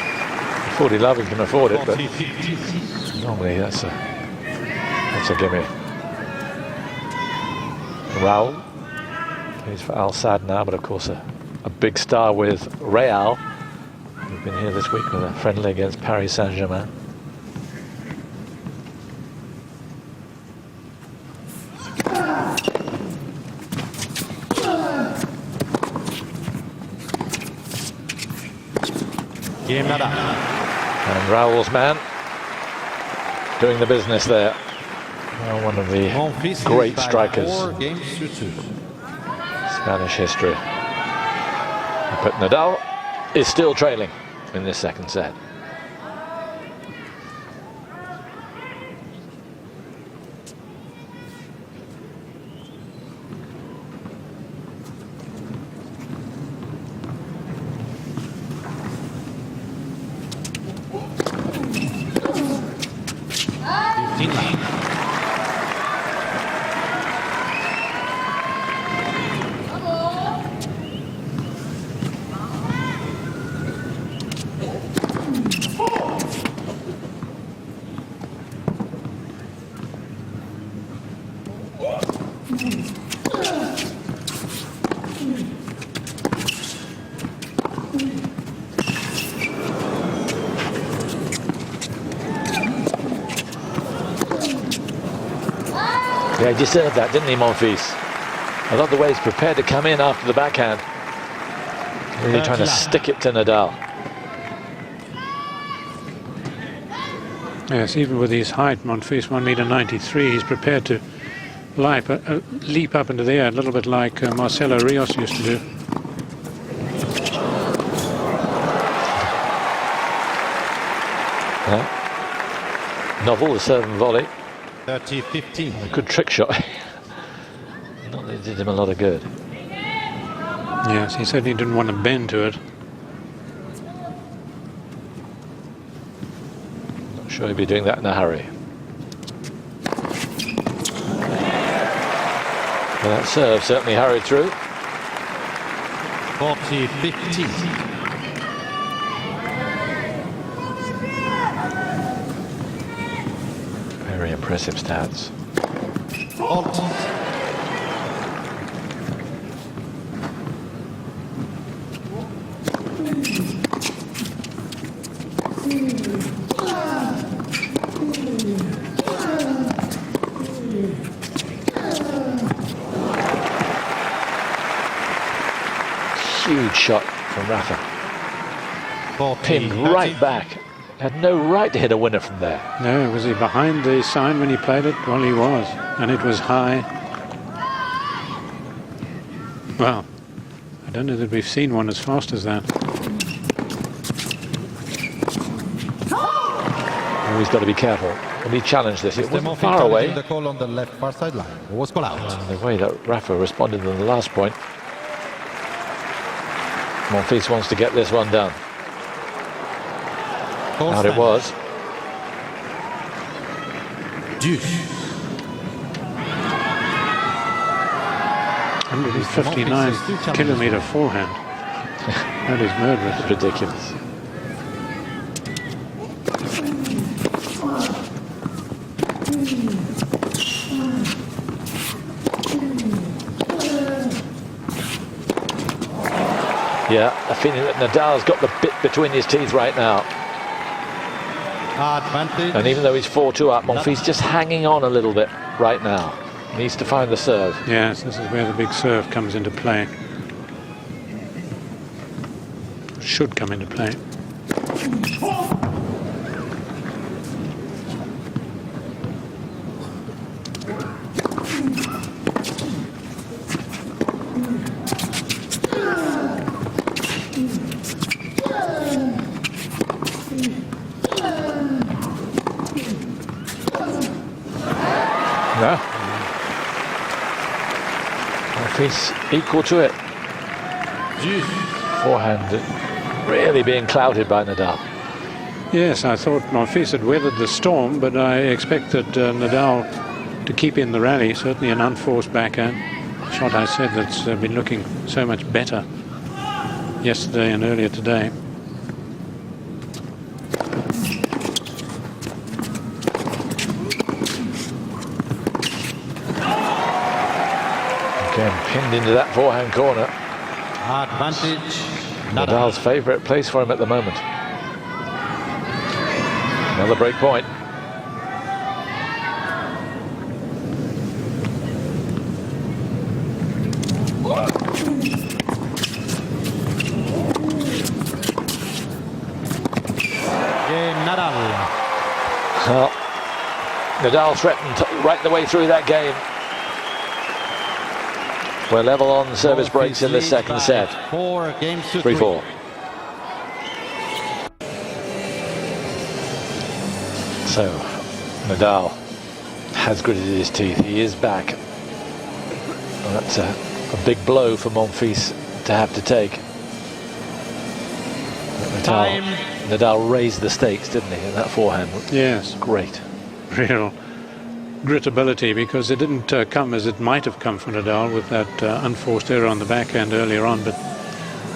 40 love, he can afford it, but normally that's a gimme. Raul plays for Al Sadd now, but of course a big star with Real. We've been here this week with a friendly against Paris Saint-Germain. Game Nadal. And Raul's man doing the business there. Well, one of the Monfils great by strikers 4 games to 2. Spanish history. But Nadal is still trailing in this second set. Yeah, he deserved that, didn't he, Monfils? I love the way he's prepared to come in after the backhand. Really trying to stick it to Nadal. Yes, even with his height, Monfils 1.93 m, he's prepared to leap up into the air, a little bit like Marcelo Rios used to do. Novel, the serve and volley. 30-15. A good trick shot. Not that it did him a lot of good. Yes, he certainly didn't want to bend to it. Not sure he'd be doing that in a hurry. Well, that serve certainly hurried through. 40-15. Very impressive stats. Huge shot from Rafa. Pinned right back. Had no right to hit a winner from there. No, was he behind the sign when he played it? Well, he was, and it was high. Well, I don't know that we've seen one as fast as that. Oh, he's got to be careful. When he challenged this, it wasn't far away. The call on the left far sideline. It was called out. And the way that Rafa responded on the last point. Monfils wants to get this one done. Out it was. 159 kilometer forehand. That is murderous. Ridiculous. Yeah, a feeling that Nadal's got the bit between his teeth right now. Advantage. And even though he's 4-2 up, Monfils just hanging on a little bit right now. Needs to find the serve. Yes, this is where the big serve comes into play. should come into play. No. Monfils equal to it. Forehand really being clouded by Nadal. Yes, I thought Monfils had weathered the storm, but I expected Nadal to keep in the rally. Certainly an unforced backhand shot, I said, that's been looking so much better yesterday and earlier today. Again, pinned into that forehand corner. Advantage. Nadal. Nadal's favourite place for him at the moment. Another break point. Game Nadal. Well, Nadal threatened right the way through that game. We're level on service breaks in the second set. 4 games to 3-4. So, Nadal has gritted his teeth. He is back. Well, that's a big blow for Monfils to have to take. Nadal raised the stakes, didn't he, in that forehand? Yes. Great. Real gritability, because it didn't come as it might have come for Nadal with that unforced error on the backhand earlier on, but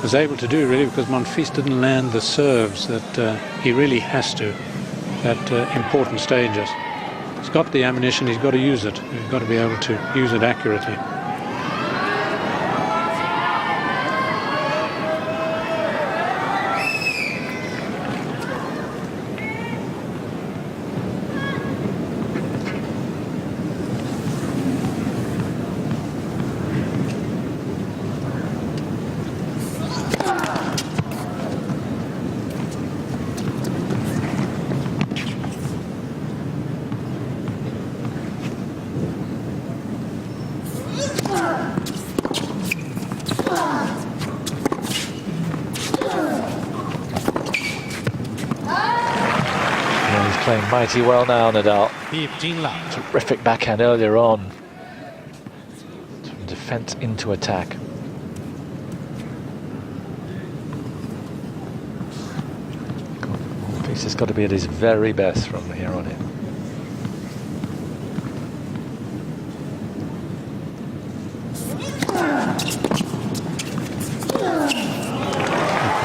was able to do really because Monfils didn't land the serves that he really has to at important stages. He's got the ammunition, he's got to use it. He's got to be able to use it accurately. Playing mighty well now, Nadal. 15 love. Terrific backhand earlier on. From defence into attack. Monfils has got to be at his very best from here on in.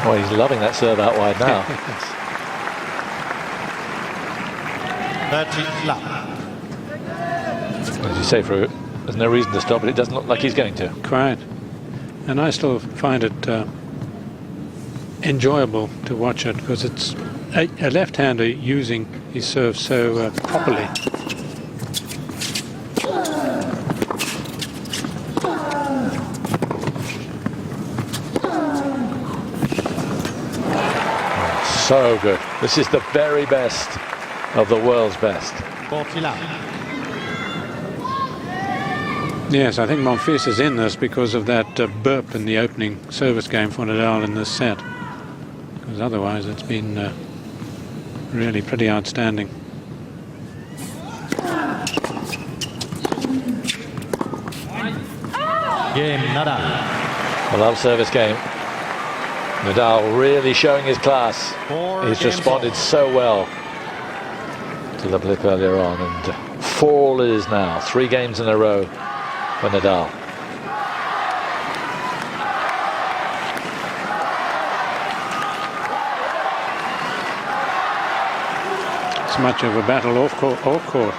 Oh, he's loving that serve out wide now. 30 love. As you say, there's no reason to stop, but it doesn't look like he's going to. Quite. And I still find it enjoyable to watch it because it's a left-hander using his serve so properly. So good. This is the very best of the world's best. 40 love. Yes, I think Monfils is in this because of that burp in the opening service game for Nadal in this set. Because otherwise it's been really pretty outstanding. Game Nadal. I love service game. Nadal really showing his class. He's responded so well to the blip earlier on, and 4 it is now. 3 games in a row for Nadal. It's much of a battle off court.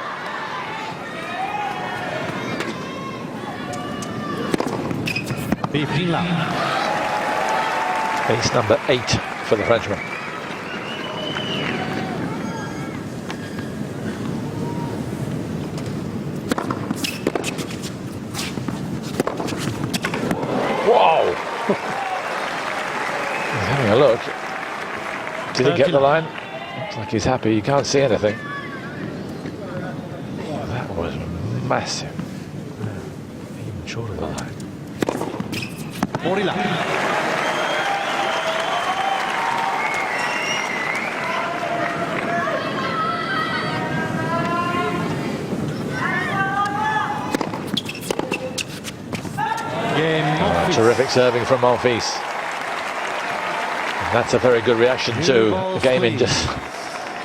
Ace number 8 for the Frenchman. Whoa! He's having a look. stroke. Did he get the line? Looks like he's happy. You can't see anything. That was massive. Even short of the line. 40 left. Terrific serving from Monfils. And that's a very good reaction to the game in just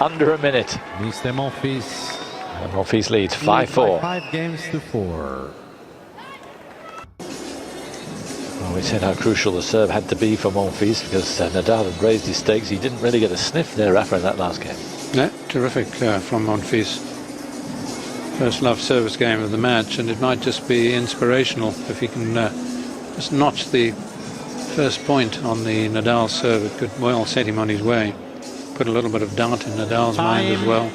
under a minute. Mr. Monfils. And Monfils leads 5-4. 5 games to 4. Well, we said how crucial the serve had to be for Monfils because Nadal had raised his stakes. He didn't really get a sniff near Rafa in that last game. No, terrific from Monfils. First love service game of the match, and it might just be inspirational if he can just notch the first point on the Nadal serve. It could well set him on his way. Put a little bit of doubt in Nadal's mind as well.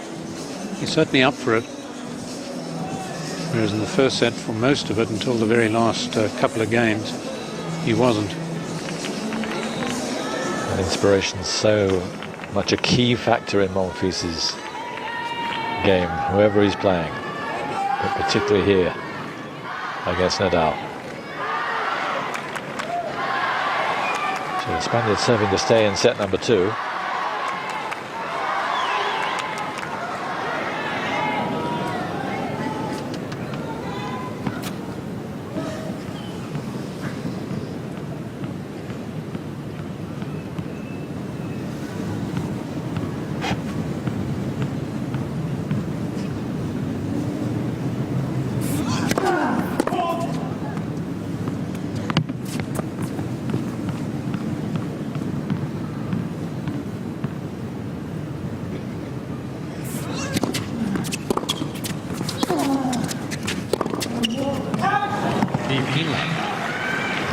He's certainly up for it. Whereas in the first set, for most of it, until the very last couple of games, he wasn't. And inspiration's so much a key factor in Monfils' game, whoever he's playing, but particularly here against Nadal. So the Spaniard serving to stay in set number 2.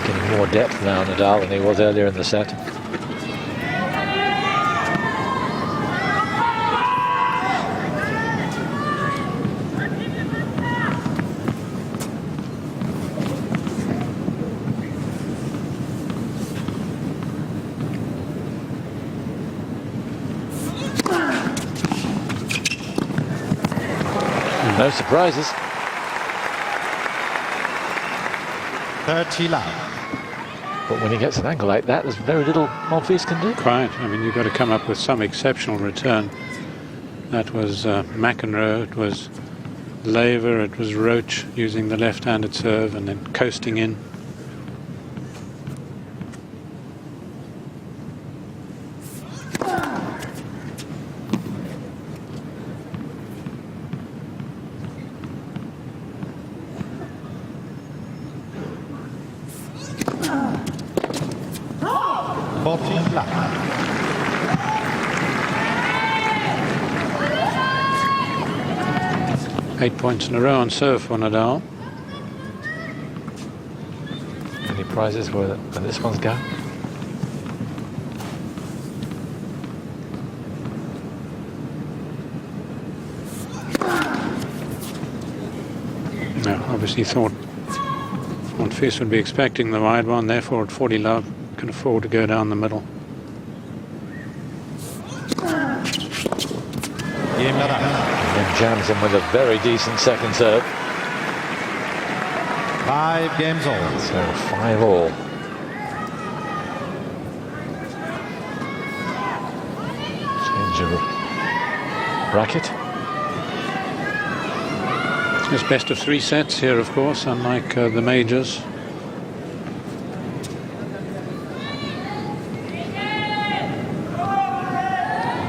Getting more depth now, Nadal, than he was earlier in the set. No surprises. 30 love. But when he gets an angle like that, there's very little Monfils can do. Quite. I mean, you've got to come up with some exceptional return. That was McEnroe, it was Laver, it was Roach using the left-handed serve and then coasting in. Love. 8 points in a row on serve for Nadal. Any prizes where this one's going? No, obviously thought Monfils would be expecting the wide one, therefore at 40 love can afford to go down the middle. And then jams him with a very decent second serve. 5 games all. So 5-all. Change of racket. It's best of 3 sets here, of course, unlike the majors.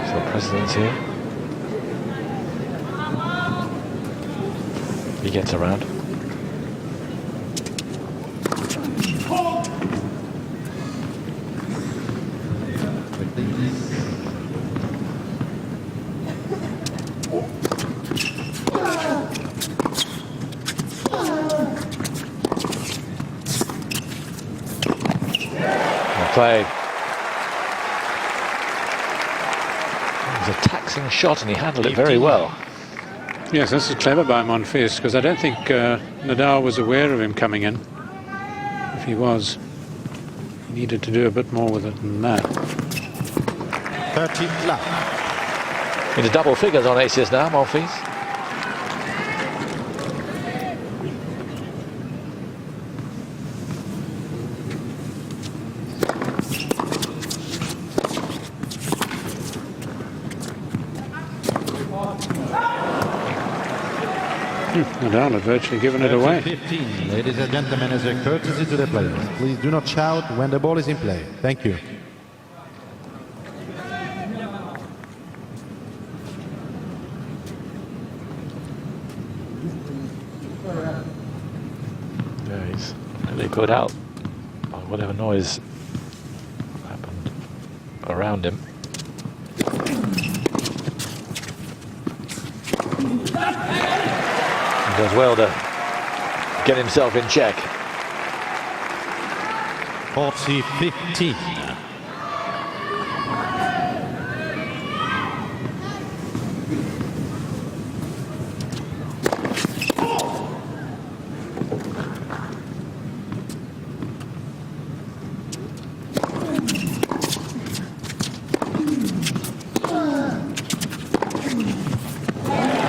So the president's here. He gets around. Played. It was a taxing shot and he handled it very well. Yes, this is clever by Monfils, because I don't think Nadal was aware of him coming in. If he was, he needed to do a bit more with it than that. 30 left. Into double figures on aces now, Monfils. Nadal had virtually given it away. 15. Ladies and gentlemen, as a courtesy to the players, please do not shout when the ball is in play. Thank you. Yeah, he's really put out by whatever noise happened around him. He does well to get himself in check. 40-15.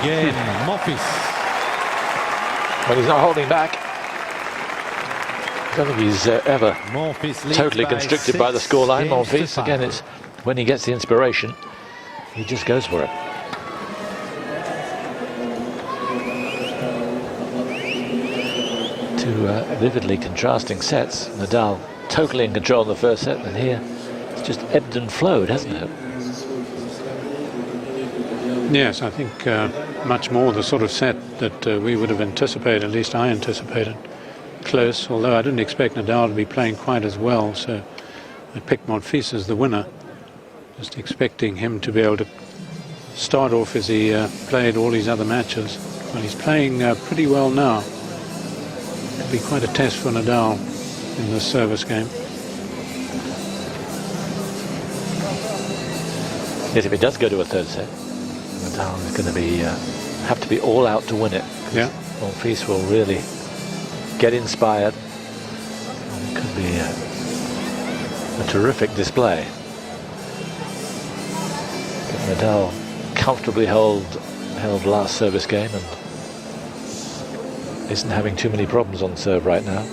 Again, Monfils. But he's not holding back. I don't think he's ever Monfils leads totally by constricted by the 6 scoreline. games to Monfils, 5. again, it's when he gets the inspiration, he just goes for it. Two vividly contrasting sets. Nadal totally in control in the first set, and here it's just ebbed and flowed, hasn't it? Yes, I think much more the sort of set that we would have anticipated, at least I anticipated. Close, although I didn't expect Nadal to be playing quite as well, so I picked Monfils as the winner, just expecting him to be able to start off as he played all his other matches. Well, he's playing pretty well now. It'll be quite a test for Nadal in this service game. Yes, if it does go to a third set, Nadal is going to be have to be all out to win it. Yeah. Monfils will really get inspired. It could be a terrific display. But Nadal comfortably held last service game and isn't having too many problems on serve right now.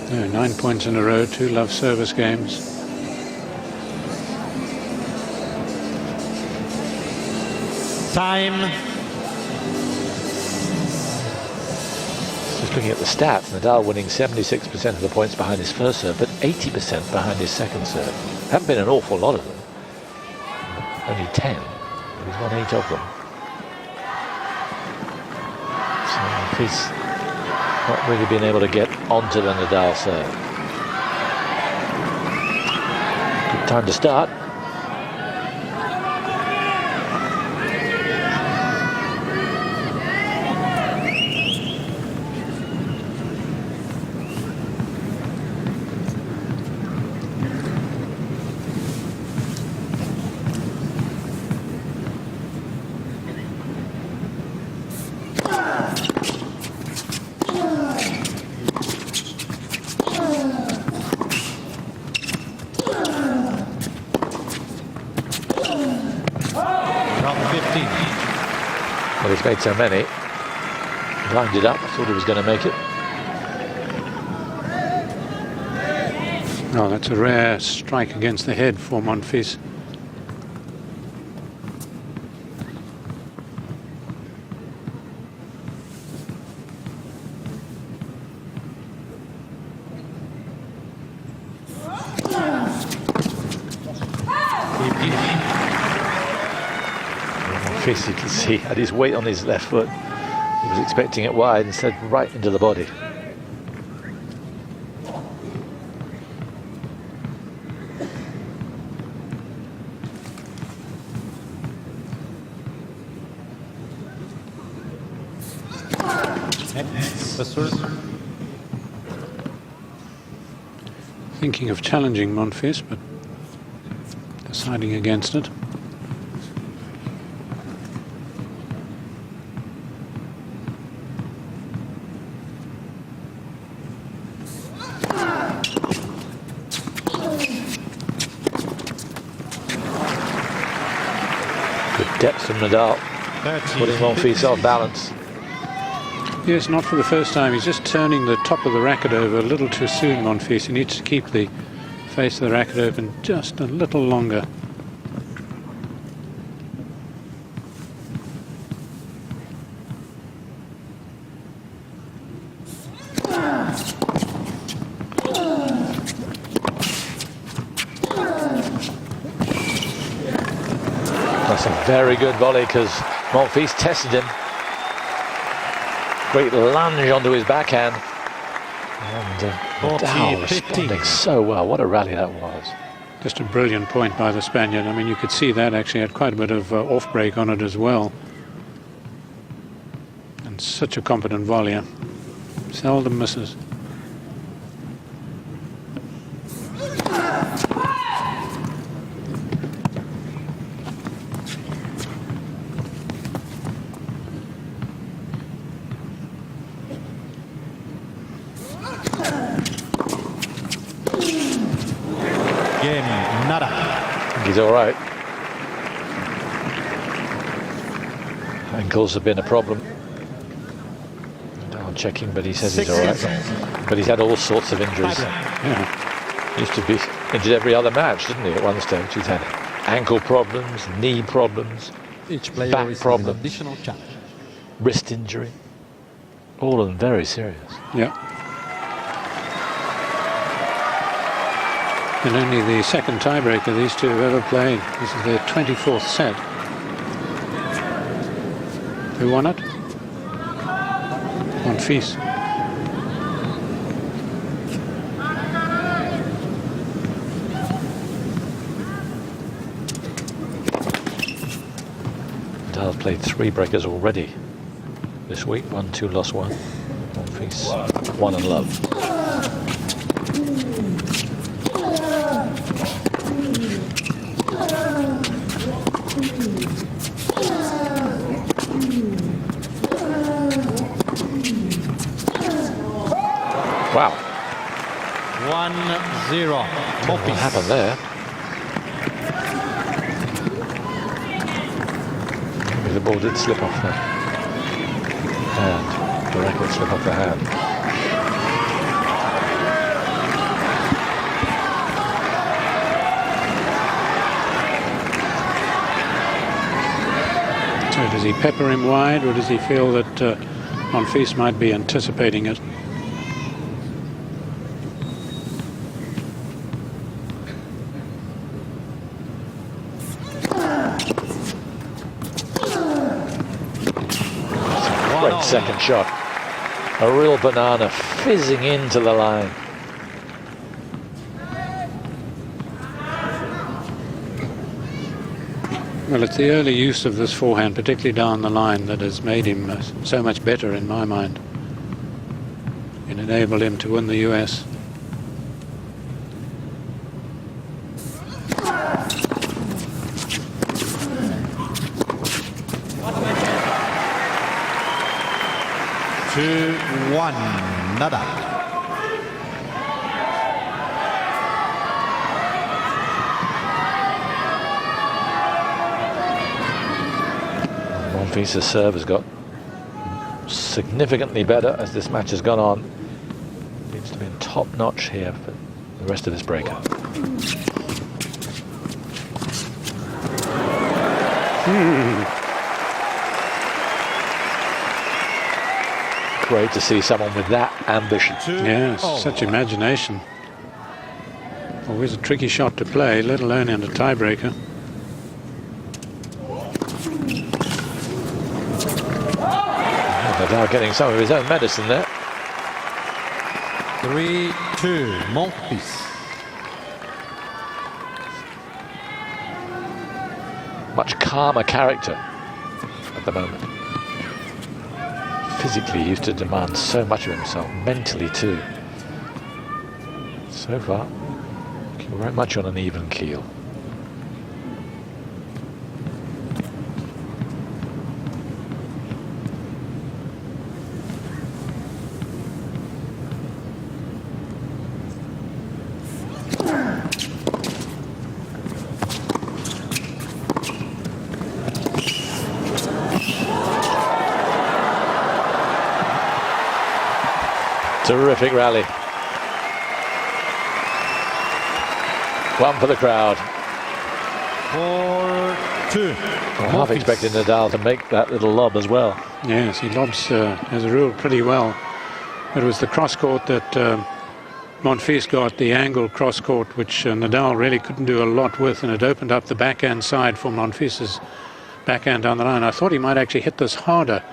No, 9 points in a row, 2 love service games. Time. Just looking at the stats, Nadal winning 76% of the points behind his first serve, but 80% behind his second serve. Haven't been an awful lot of them. Only 10. He's won 8 of them. So he's not really been able to get onto the Nadal serve. Good time to start. Well, he's made so many. Lined it up, thought he was going to make it. Oh, that's a rare strike against the head for Monfils. Monfils, you can see, had his weight on his left foot. He was expecting it wide, instead right into the body. Thinking of challenging Monfils, but deciding against it. Good depth from Nadal, putting Monfils off balance. Yes, not for the first time. He's just turning the top of the racket over a little too soon, Monfils. He needs to keep the face of the racket open just a little longer. That's a very good volley because Monfils tested him. Great lunge onto his backhand. And Nadal responding so well. What a rally that was. Just a brilliant point by the Spaniard. I mean, you could see that actually had quite a bit of off break on it as well. And such a competent volleyer. Seldom misses. He's all right. Ankles have been a problem. I'm checking, but he says he's all right. But he's had all sorts of injuries. Yeah. Used to be injured every other match, didn't he, at one stage? He's had ankle problems, knee problems, Each player back problems, an additional challenge. wrist injury. All of them very serious. Yeah. And only the second tiebreaker these two have ever played. This is their 24th set. Who won it? Monfils. Nadal's played 3 breakers already this week. 1-2, lost 1. Monfils, 1 and love. Wow. 1-0. What happened there? Maybe the ball did slip off the hand. The racket slip off the hand. So does he pepper him wide, or does he feel that Monfils might be anticipating it? Great second shot. A real banana fizzing into the line. Well, it's the early use of this forehand, particularly down the line, that has made him so much better in my mind. It enabled him to win the US. Two, 1, Nadal. Monfils' serve has got significantly better as this match has gone on. Needs to be in top notch here for the rest of this breaker. Great to see someone with that ambition. Yeah, such imagination. Always a tricky shot to play, let alone in a tiebreaker. Nadal getting some of his own medicine there. 3-2, Monfils. Much calmer character at the moment. Physically, he used to demand so much of himself, mentally too. So far, looking very much on an even keel. Terrific rally. One for the crowd. 4-2. I half expected Nadal to make that little lob as well. Yes, he lobs as a rule pretty well. It was the cross court that Monfils got, the angle cross court, which Nadal really couldn't do a lot with, and it opened up the backhand side for Monfils' backhand down the line. I thought he might actually hit this harder,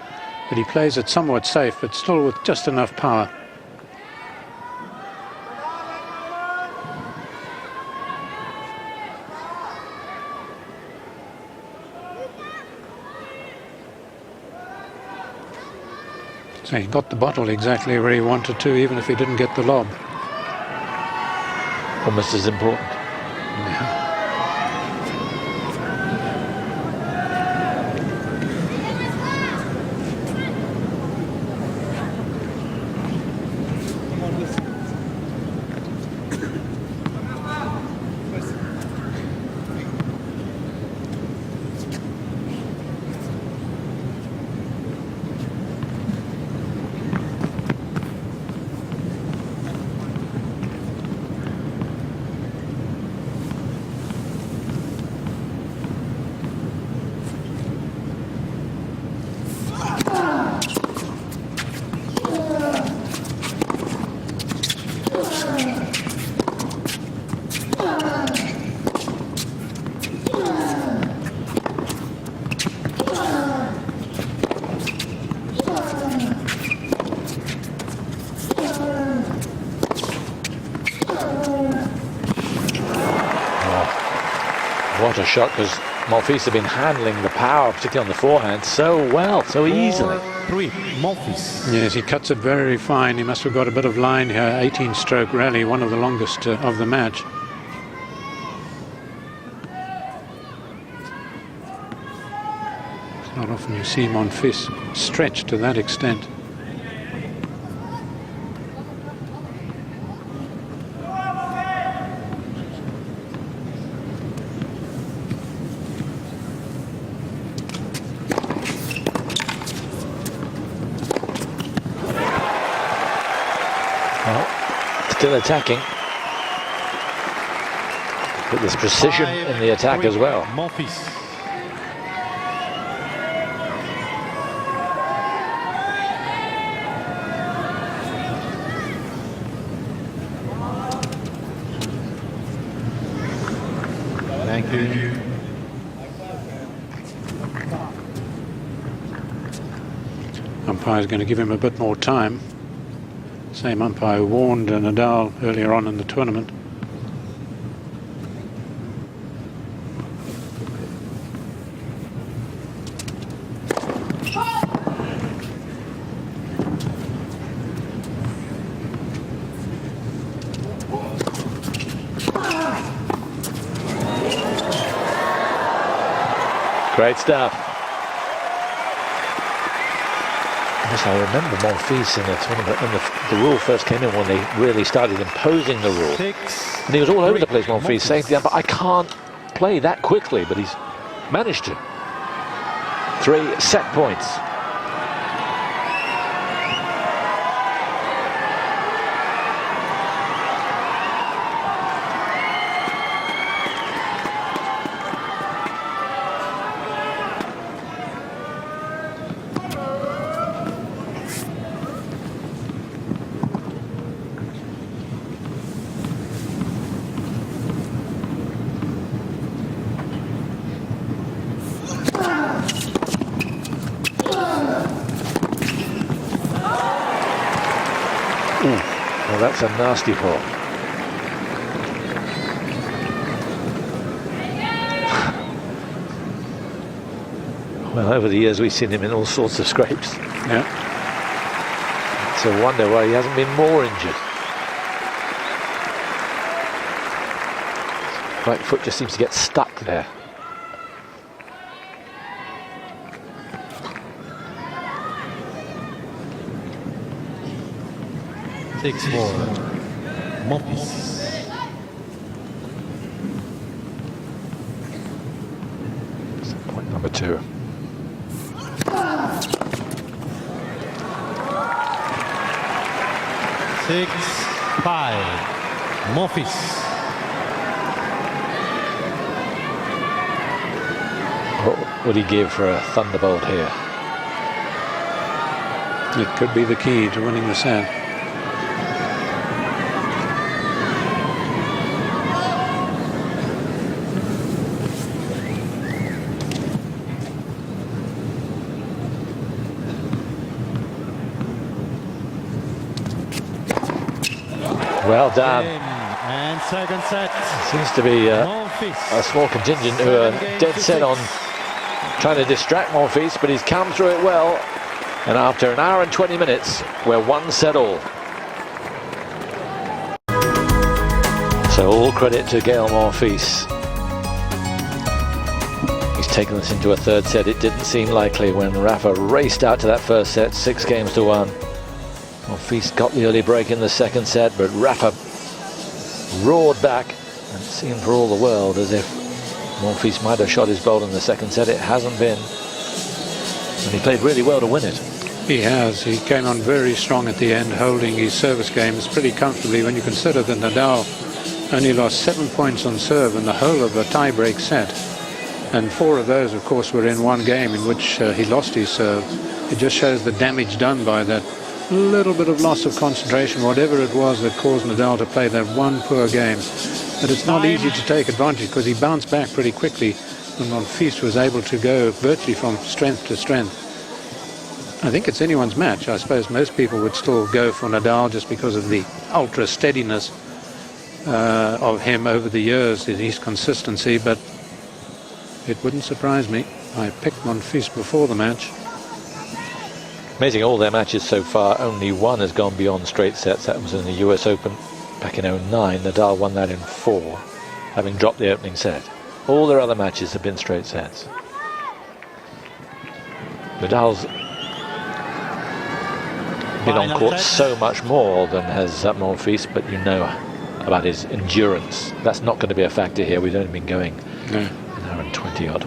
but he plays it somewhat safe, but still with just enough power. So he got the bottle exactly where he wanted to, even if he didn't get the lob. Almost as important. Yeah. What a shot, because Monfils have been handling the power, particularly on the forehand, so well, so easily. 4-3. Monfils. Yes, he cuts it very fine. He must have got a bit of line here. 18-stroke rally, one of the longest of the match. It's not often you see Monfils stretch to that extent. Still attacking, but there's precision in the attack as well. Monfils. Thank you. Umpire's going to give him a bit more time. Same umpire who warned Nadal earlier on in the tournament. Great stuff. Yes, I remember Monfils in the tournament when the rule first came in, when they really started imposing the rule. 6. And he was all over the place, Monfils, saying to the umpire, I can't play that quickly, but he's managed to. 3 set points. Well, that's a nasty ball. Well, over the years we've seen him in all sorts of scrapes. Yeah. It's a wonder why he hasn't been more injured. Right foot just seems to get stuck there. Takes 4. Monfils. Point number 2. 6-5. Monfils. What would he give for a thunderbolt here? It could be the key to winning the set. Well done. And second set. Seems to be Monfils. a small contingent who are dead set on trying to distract Monfils, but he's come through it well. And after an hour and 20 minutes, we're 1-all. So all credit to Gael Monfils. He's taken us into a third set. It didn't seem likely when Rafa raced out to that first set, 6-1. Monfils got the early break in the second set, but Rafa roared back, and it seemed for all the world as if Monfils might have shot his bolt in the second set. It hasn't been, and he played really well to win it. He has. He came on very strong at the end, holding his service games pretty comfortably when you consider that Nadal only lost 7 points on serve in the whole of a tie-break set. And 4 of those, of course, were in one game in which he lost his serve. It just shows the damage done by that little bit of loss of concentration, whatever it was that caused Nadal to play that one poor game. But it's not easy to take advantage because he bounced back pretty quickly and Monfils was able to go virtually from strength to strength. I think it's anyone's match. I suppose most people would still go for Nadal just because of the ultra steadiness of him over the years, his consistency, but it wouldn't surprise me. I picked Monfils before the match. Amazing, all their matches so far, only one has gone beyond straight sets. That was in the US Open back in 2009. Nadal won that in 4, having dropped the opening set. All their other matches have been straight sets. Nadal's been on court so much more than has Monfils, but you know about his endurance. That's not going to be a factor here. We've only been going an hour and 20 odd.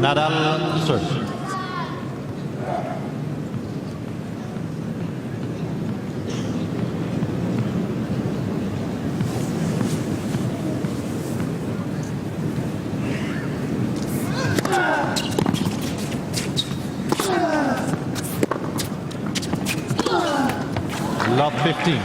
Nadal serve. Lot 15.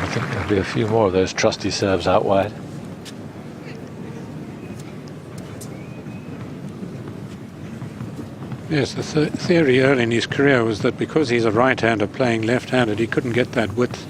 I think there'll be a few more of those trusty serves out wide. Yes, the theory early in his career was that because he's a right-hander playing left-handed, he couldn't get that width.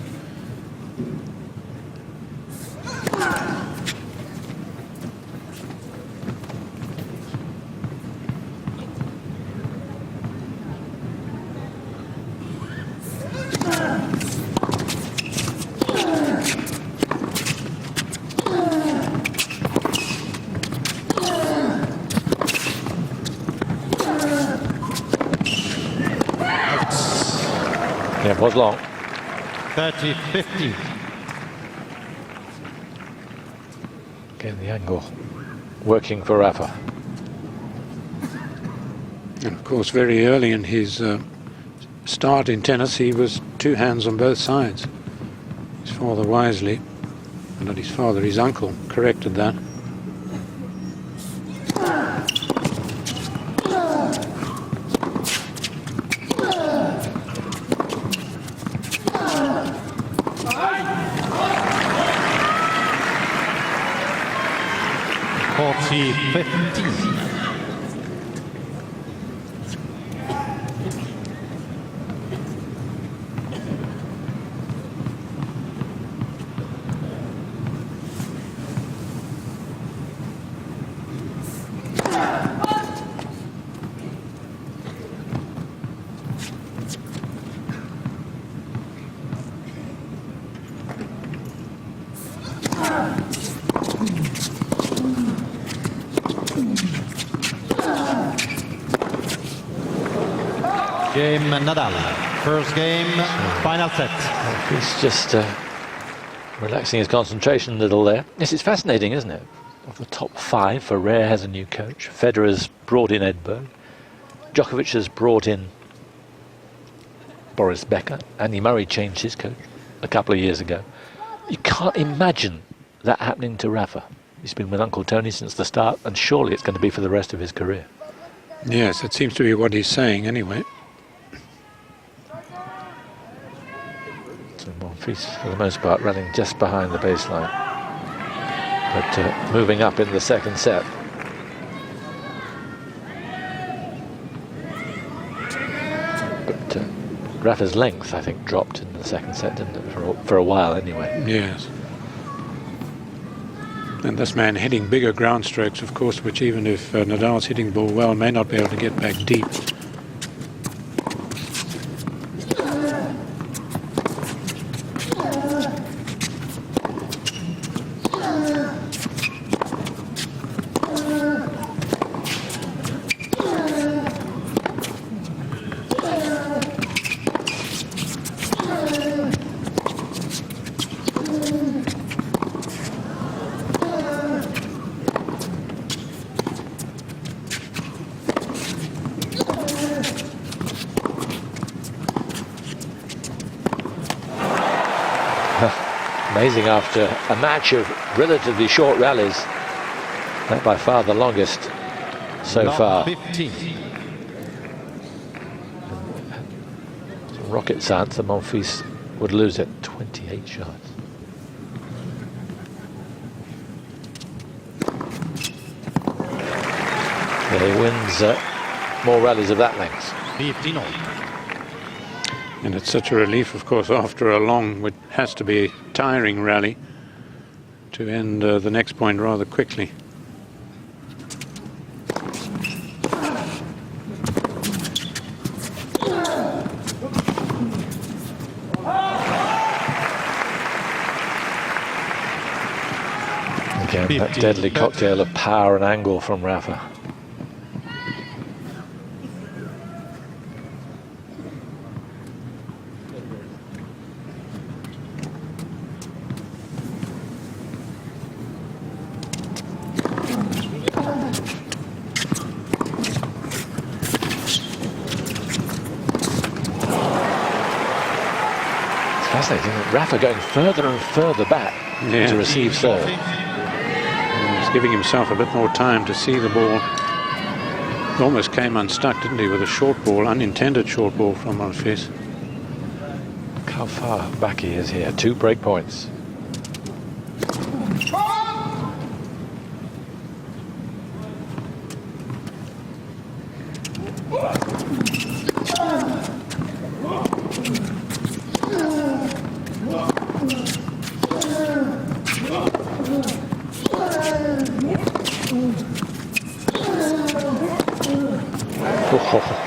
Yeah, it was long. 30-50. Again, the angle working for Rafa. And of course, very early in his start in tennis, he was 2 hands on both sides. His father wisely, and not his father, his uncle, corrected that. Game Nadal. First game, final set. He's just relaxing his concentration a little there. Yes, it's fascinating, isn't it? Of the top 5, Ferrer has a new coach. Federer's brought in Edberg. Djokovic has brought in Boris Becker. Andy Murray changed his coach a couple of years ago. You can't imagine that happening to Rafa. He's been with Uncle Tony since the start, and surely it's going to be for the rest of his career. Yes, it seems to be what he's saying anyway. So Monfils, for the most part, running just behind the baseline, but moving up in the second set. But Rafa's length, I think, dropped in the second set, didn't it? For a while, anyway. Yes. And this man hitting bigger ground strokes, of course, which even if Nadal's hitting the ball well, may not be able to get back deep. Amazing, after a match of relatively short rallies, that by far the longest so far. 15. Rocket science, the Monfils would lose it. 28 shots. Yeah, he wins more rallies of that length. 15 all. And it's such a relief, of course, after a long, what has to be tiring rally, to end the next point rather quickly. Again, that deadly cocktail of power and angle from Rafa. Rafa going further and further back to receive serve. He's giving himself a bit more time to see the ball. He almost came unstuck, didn't he, with a short ball, unintended short ball from Monfils. Look how far back he is here. 2 break points.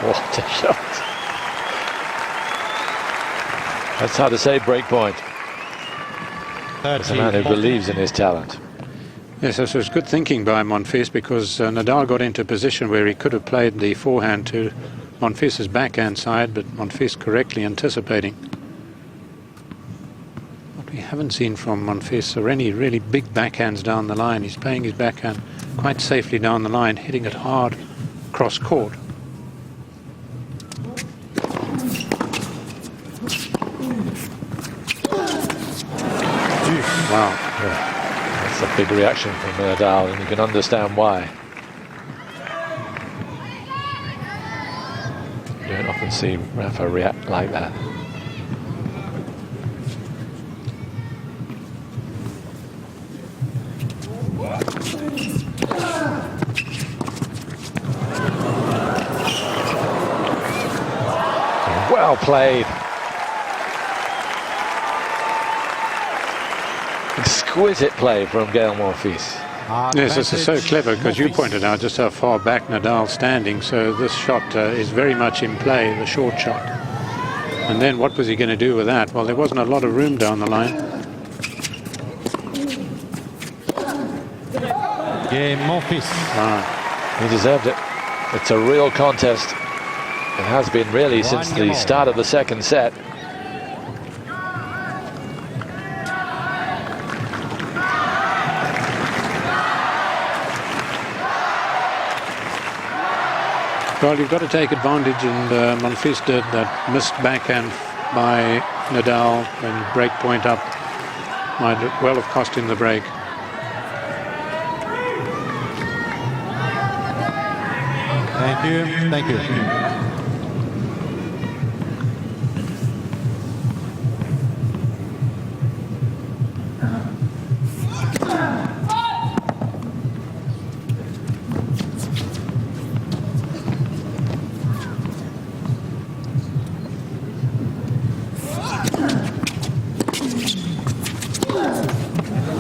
What a shot. That's how to say break point. It's a man who believes in his talent. Yes, this was good thinking by Monfils, because Nadal got into a position where he could have played the forehand to Monfils' backhand side, but Monfils correctly anticipating. What we haven't seen from Monfils are any really big backhands down the line. He's playing his backhand quite safely down the line, hitting it hard cross court. Wow. Yeah. That's a big reaction from Nadal, and you can understand why. You don't often see Rafa react like that. Well played. Exquisite play from Gael Monfils. Yes, this is so clever, because you pointed out just how far back Nadal's standing, so this shot is very much in play, the short shot. And then what was he going to do with that? Well, there wasn't a lot of room down the line. Game Monfils. He deserved it. It's a real contest. It has been really since the start of the second set. Well, you've got to take advantage, and Monfils did that missed backhand by Nadal and break point up. Might well have cost him the break. Thank you. Thank you.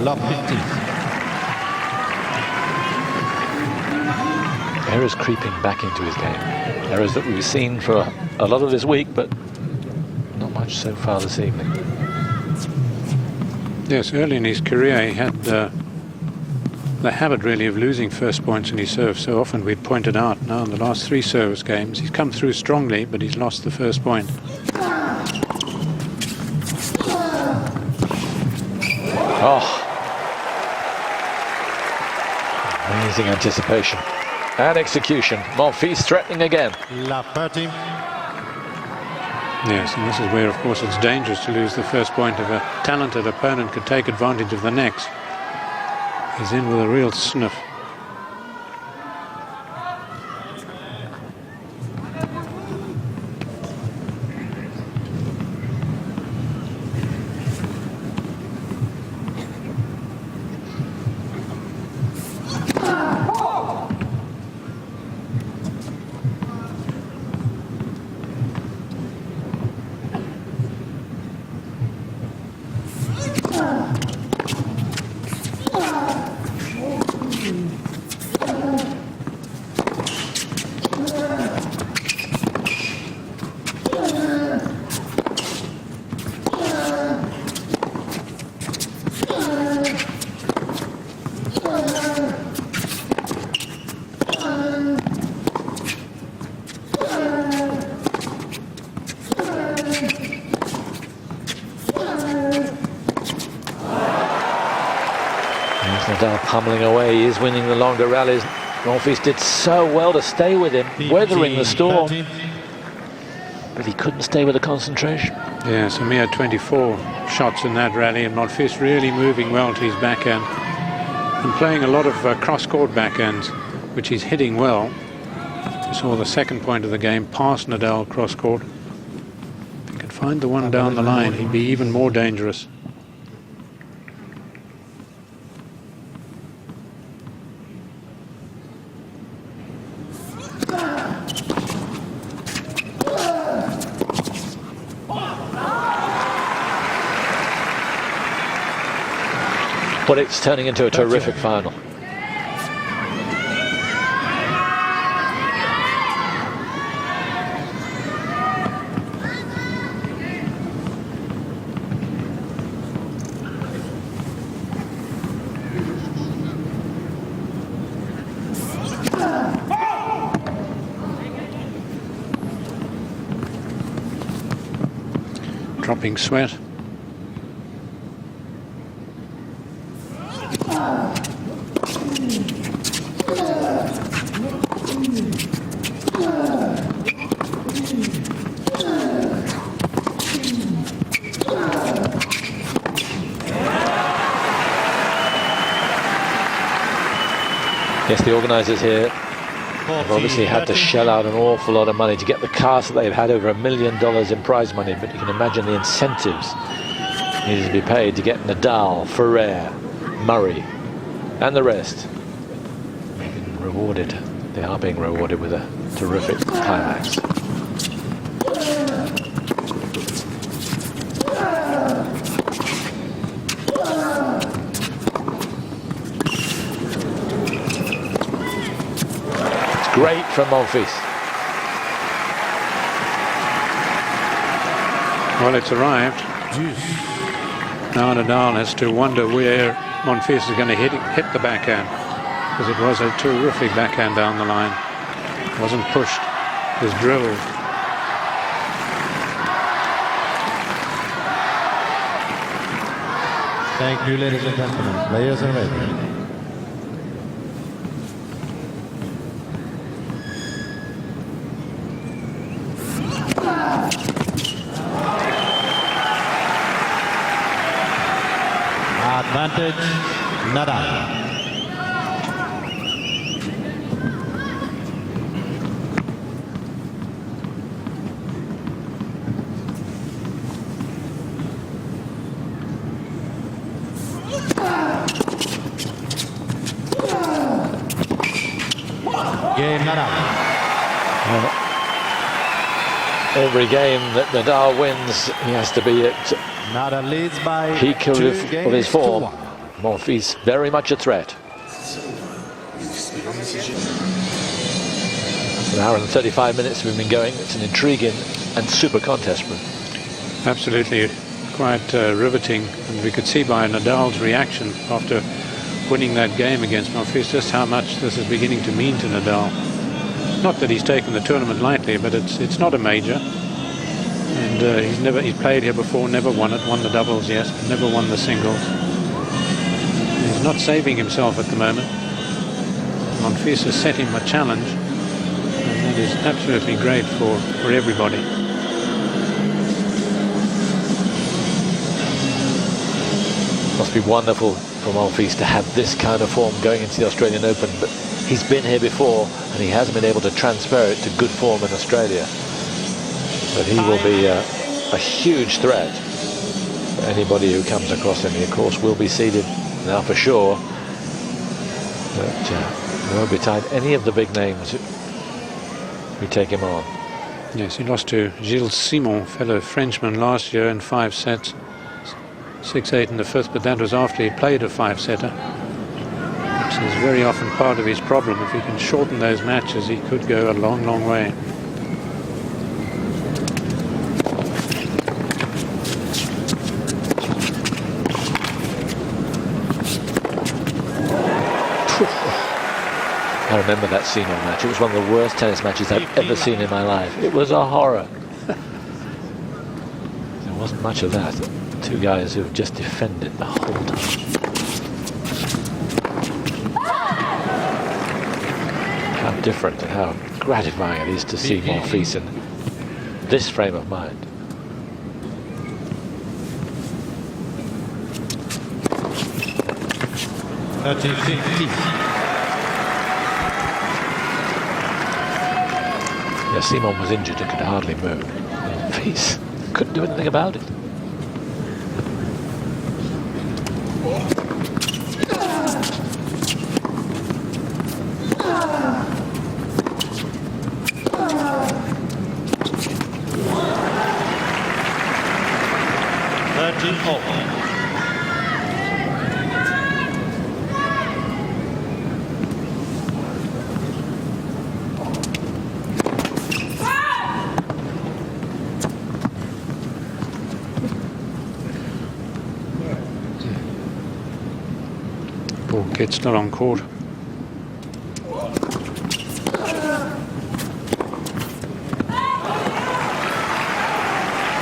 Love 15. Errors creeping back into his game. Errors that we've seen for a lot of this week, but not much so far this evening. Yes, early in his career he had the habit really of losing first points in his serve. So often we'd pointed out. Now in the last 3 service games he's come through strongly, but he's lost the first point. Oh, amazing anticipation and execution. Monfils threatening again. Love 13. Yes, and this is where, of course, it's dangerous to lose the first point. If a talented opponent could take advantage of the next. He's in with a real sniff. Nadal pummeling away. He is winning the longer rallies. Monfils did so well to stay with him, weathering the storm. But he couldn't stay with the concentration. Yes, a mere 24 shots in that rally, and Monfils really moving well to his backhand and playing a lot of cross-court backhands, which he's hitting well. You saw the second point of the game, past Nadal cross-court. If he could find the one down the line, he'd be even more dangerous. But it's turning into a terrific final. Dropping sweat. Yes, the organisers here have obviously had to shell out an awful lot of money to get the cars that they've had over $1 million in prize money, but you can imagine the incentives needed to be paid to get Nadal, Ferrer, Murray and the rest. They've been rewarded. They are being rewarded with a terrific climax. Great from Monfils. Well, it's arrived. Now Nadal has to wonder where Monfils is going to hit the backhand, because it was a terrific backhand down the line. It wasn't pushed, it was drilled. Thank you, ladies and gentlemen. Players are ready. Advantage, Nadal. Game Nadal. Every game that Nadal wins, he has to be at Nadal leads by peak of his form. Monfils very much a threat. An hour and 35 minutes we've been going. It's an intriguing and super contest. Absolutely, quite riveting, and we could see by Nadal's reaction after winning that game against Monfils just how much this is beginning to mean to Nadal. Not that he's taken the tournament lightly, but it's not a major, and he's played here before, never won it. Won the doubles, yes, but never won the singles. He's not saving himself at the moment. Monfils has set him a challenge, and that is absolutely great for everybody. Must be wonderful for Monfils to have this kind of form going into the Australian Open, but he's been here before and he hasn't been able to transfer it to good form in Australia. But he will be a huge threat for anybody who comes across him. He of course will be seeded now for sure, but he won't be tied any of the big names who take him on. Yes, he lost to Gilles Simon, fellow Frenchman, last year in 5 sets. 6-8 in the fifth, but that was after he played a 5-setter, which is very often part of his problem. If he can shorten those matches, he could go a long, long way. I remember that Simon match. It was one of the worst tennis matches I've ever seen in my life. It was a horror. There wasn't much of that. Two guys who've just defended the whole time. How different and how gratifying it is to see Monfils in this frame of mind. Yeah, Simon was injured and could hardly move. Monfils couldn't do anything about it. Poor kid still on court.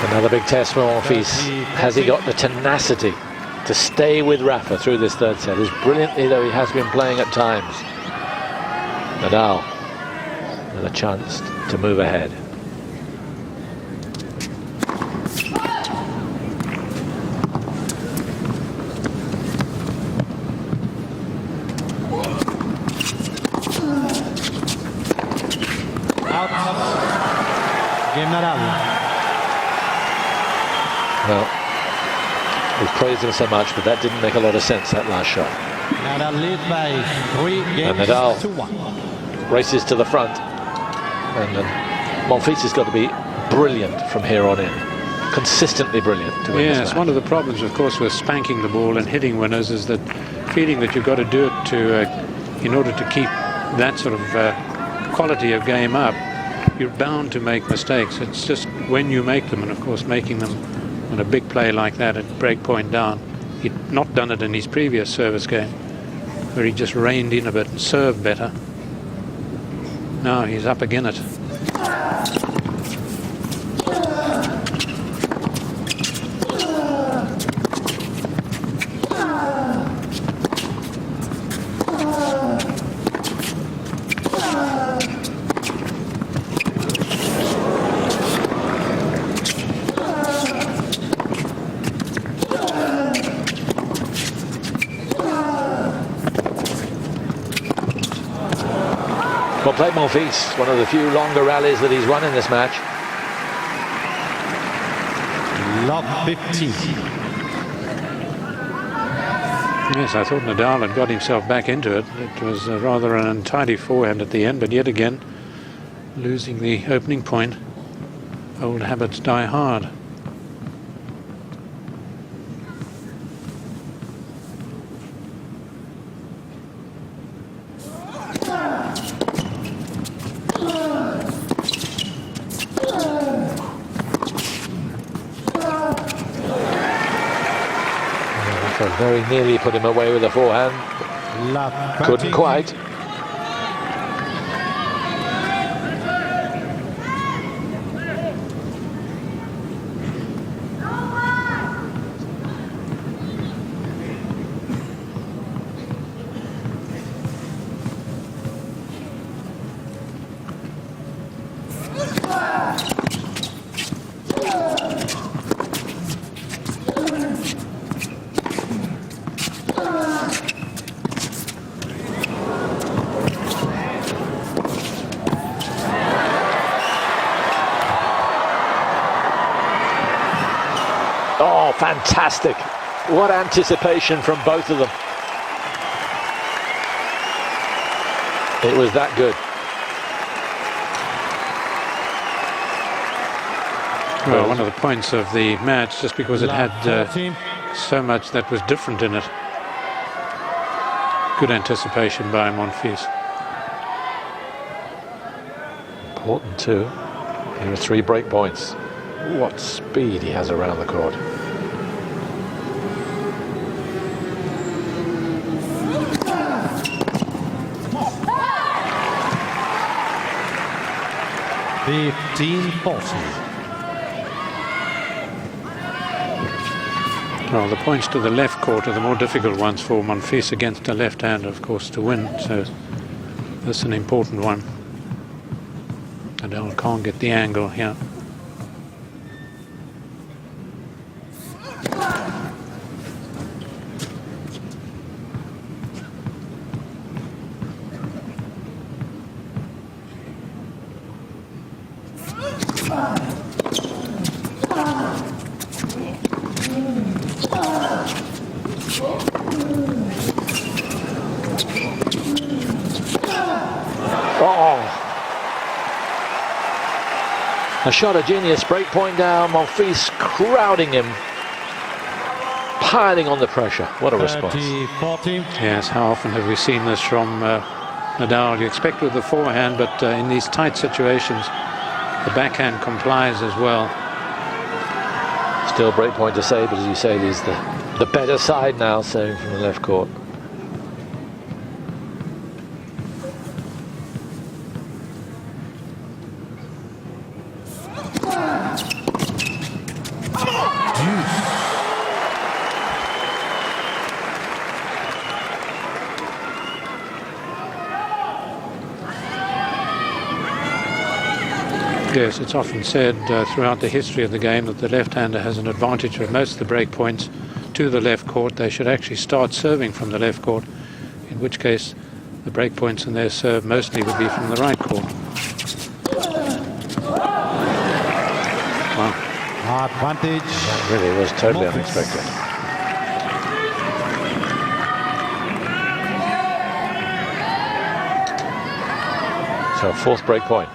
Another big test for Monfils. Has he got the tenacity to stay with Rafa through this third set? As brilliantly though he has been playing at times, Nadal with a chance to move ahead. Game Nadal. Well, we've praised him so much, but that didn't make a lot of sense, that last shot. Nadal leads by 3 games And Nadal to 1. races to the front, and Monfils has got to be brilliant from here on in, consistently brilliant to win this Yes, match. one of the problems, of course, with spanking the ball and hitting winners is that feeling that you've got to do it in order to keep that sort of quality of game up. You're bound to make mistakes. It's just when you make them, and of course making them And a big play like that at break point down. He'd not done it in his previous service game, where he just reined in a bit and served better. Now he's up again it. Well played, Monfils. One of the few longer rallies that he's won in this match. Love 15. Yes, I thought Nadal had got himself back into it. It was rather an untidy forehand at the end, but yet again, losing the opening point. Old habits die hard. Very nearly put him away with a forehand. Couldn't quite. Oh, fantastic. What anticipation from both of them. It was that good. Well, one of the points of the match, just because it had so much that was different in it. Good anticipation by Monfils. Important too. Here are 3 break points. What speed he has around the court. Well, the points to the left court are the more difficult ones for Monfils against a left-hander, of course, to win. So that's an important one. Nadal can't get the angle here. A shot of genius, break point down, Monfils crowding him, piling on the pressure. What a response. 30-40. Yes, how often have we seen this from Nadal? You expect with the forehand, but in these tight situations, the backhand complies as well. Still break point to say, but as you say, he's the better side now, serving from the left court. Yes, it's often said throughout the history of the game that the left-hander has an advantage of most of the break points to the left court. They should actually start serving from the left court, in which case the break points in their serve mostly would be from the right court. Wow. Advantage. That really was totally unexpected. So 4th break point.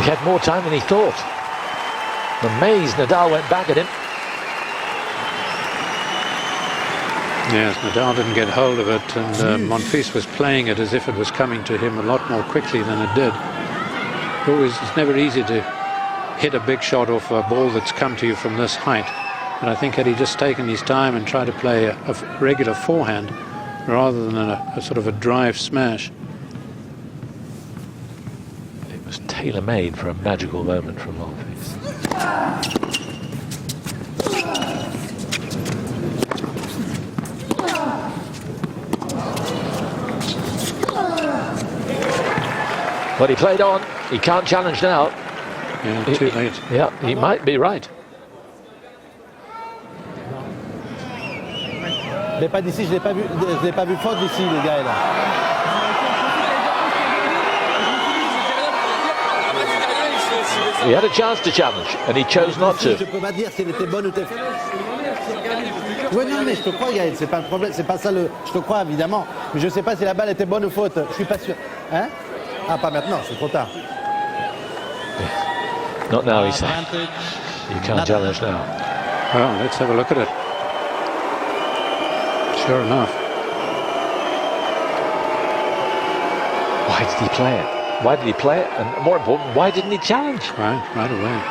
He had more time than he thought. Amazed, Nadal went back at him. Yes, Nadal didn't get hold of it, and Monfils was playing it as if it was coming to him a lot more quickly than it did. It's never easy to hit a big shot off a ball that's come to you from this height. And I think had he just taken his time and tried to play a regular forehand rather than a sort of a drive smash. It was tailor-made for a magical moment from Monfils. But he played on. He can't challenge now. Yeah, too late. Yeah, he might be right. Mais pas d'ici, je l'ai pas vu faute d'ici, les gars, là. He had a chance to challenge, and he chose not to. Je peux pas dire si elle était bonne ou t'es. Oui, non, mais je te crois, Gaël, c'est pas le problème, c'est pas ça le. Je te crois, évidemment. Mais je sais pas si la balle était bonne ou faute. Je suis pas sûr. Hein? Ah, pas maintenant, c'est trop tard. Not now, he said. You can't challenge now. Well, let's have a look at it. Sure enough. Why did he play it? Why did he play it? And more important, why didn't he challenge? Right away.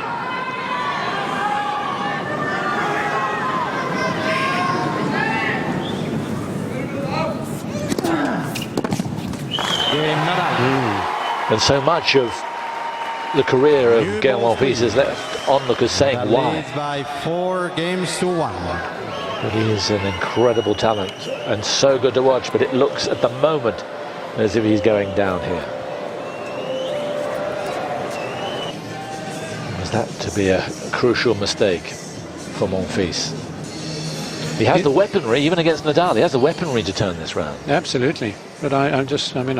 And so much of the career of Gael Monfils is left onlookers saying why. By 4-1. But he is an incredible talent and so good to watch, but it looks at the moment as if he's going down here. Was that to be a crucial mistake for Monfils? He has the weaponry, even against Nadal, he has the weaponry to turn this round. Absolutely. But I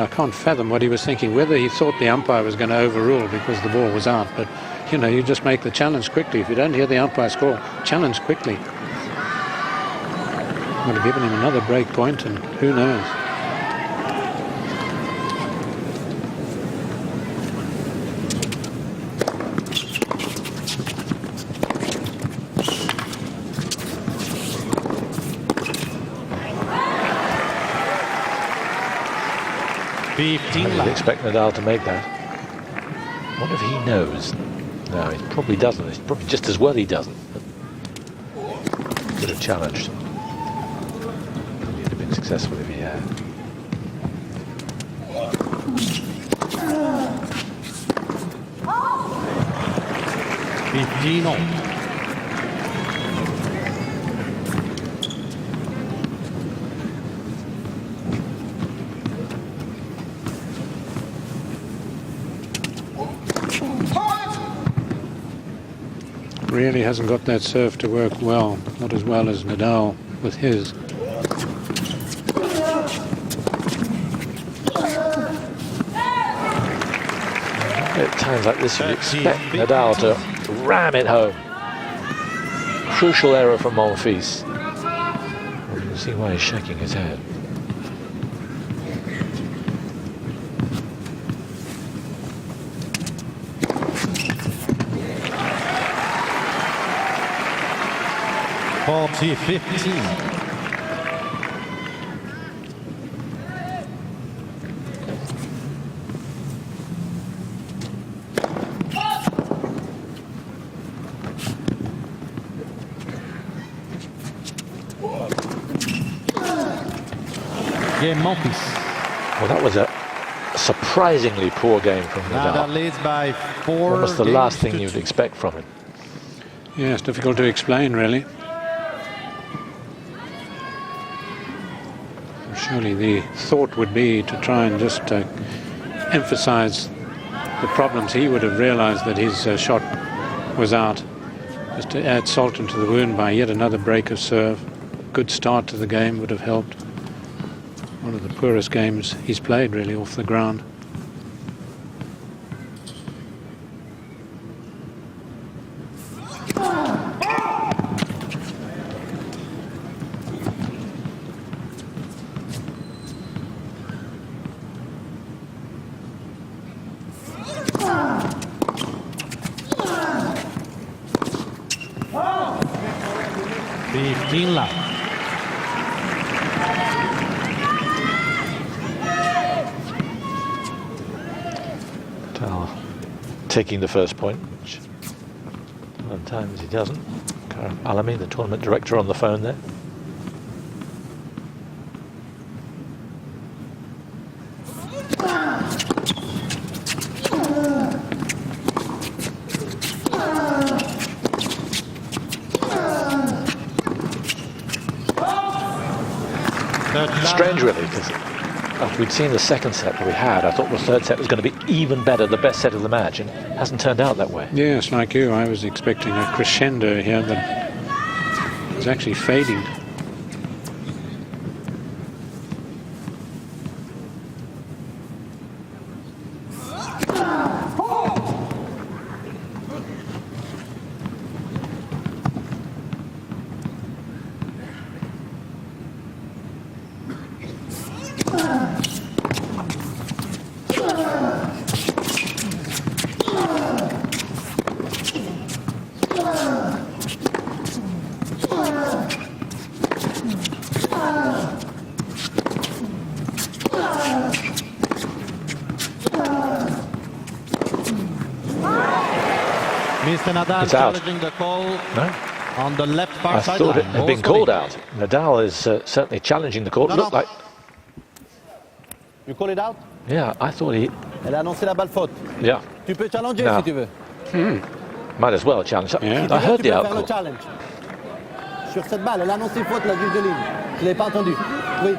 can't fathom what he was thinking, whether he thought the umpire was going to overrule because the ball was out. But, you know, you just make the challenge quickly. If you don't hear the umpire score, challenge quickly. Would have given him another break point, and who knows. I would expect Nadal to make that. What if he knows? No, he probably doesn't. It's probably just as well he doesn't. Could have challenged. He would have been successful if he had. Really hasn't got that serve to work well, not as well as Nadal with his. At times like this, you expect Nadal to ram it home. Crucial error from Monfils. You can see why he's shaking his head. Well, that was a surprisingly poor game from Nadal. Leads by 4. Almost the last thing you'd expect from him. Yeah, it's difficult to explain, really. Surely the thought would be to try and just emphasize the problems. He would have realized that his shot was out. Just to add salt into the wound by yet another break of serve. Good start to the game would have helped. One of the poorest games he's played, really, off the ground. 14 love. Nadal taking the first point, which sometimes he doesn't. Karim Alami, the tournament director, on the phone there. Strange, really, because after we'd seen the second set that we had, I thought the third set was going to be even better, the best set of the match, and it hasn't turned out that way. Yes, like you, I was expecting a crescendo here, but it's actually fading. Mr. Nadal It's out. challenging the call No? on the left far I sideline. thought it had been called out. Nadal is certainly challenging the court. No, Looked no. like, You call it out? yeah, I thought he, Elle a annoncé la balle faute. yeah, Tu peux challenger No. si tu veux. might as well challenge. Yeah. Si tu I veux, heard tu the peux faire le outcall. challenge. Sur cette balle, elle a annoncé faute, la juge de ligne. Je l'ai pas entendu. Oui.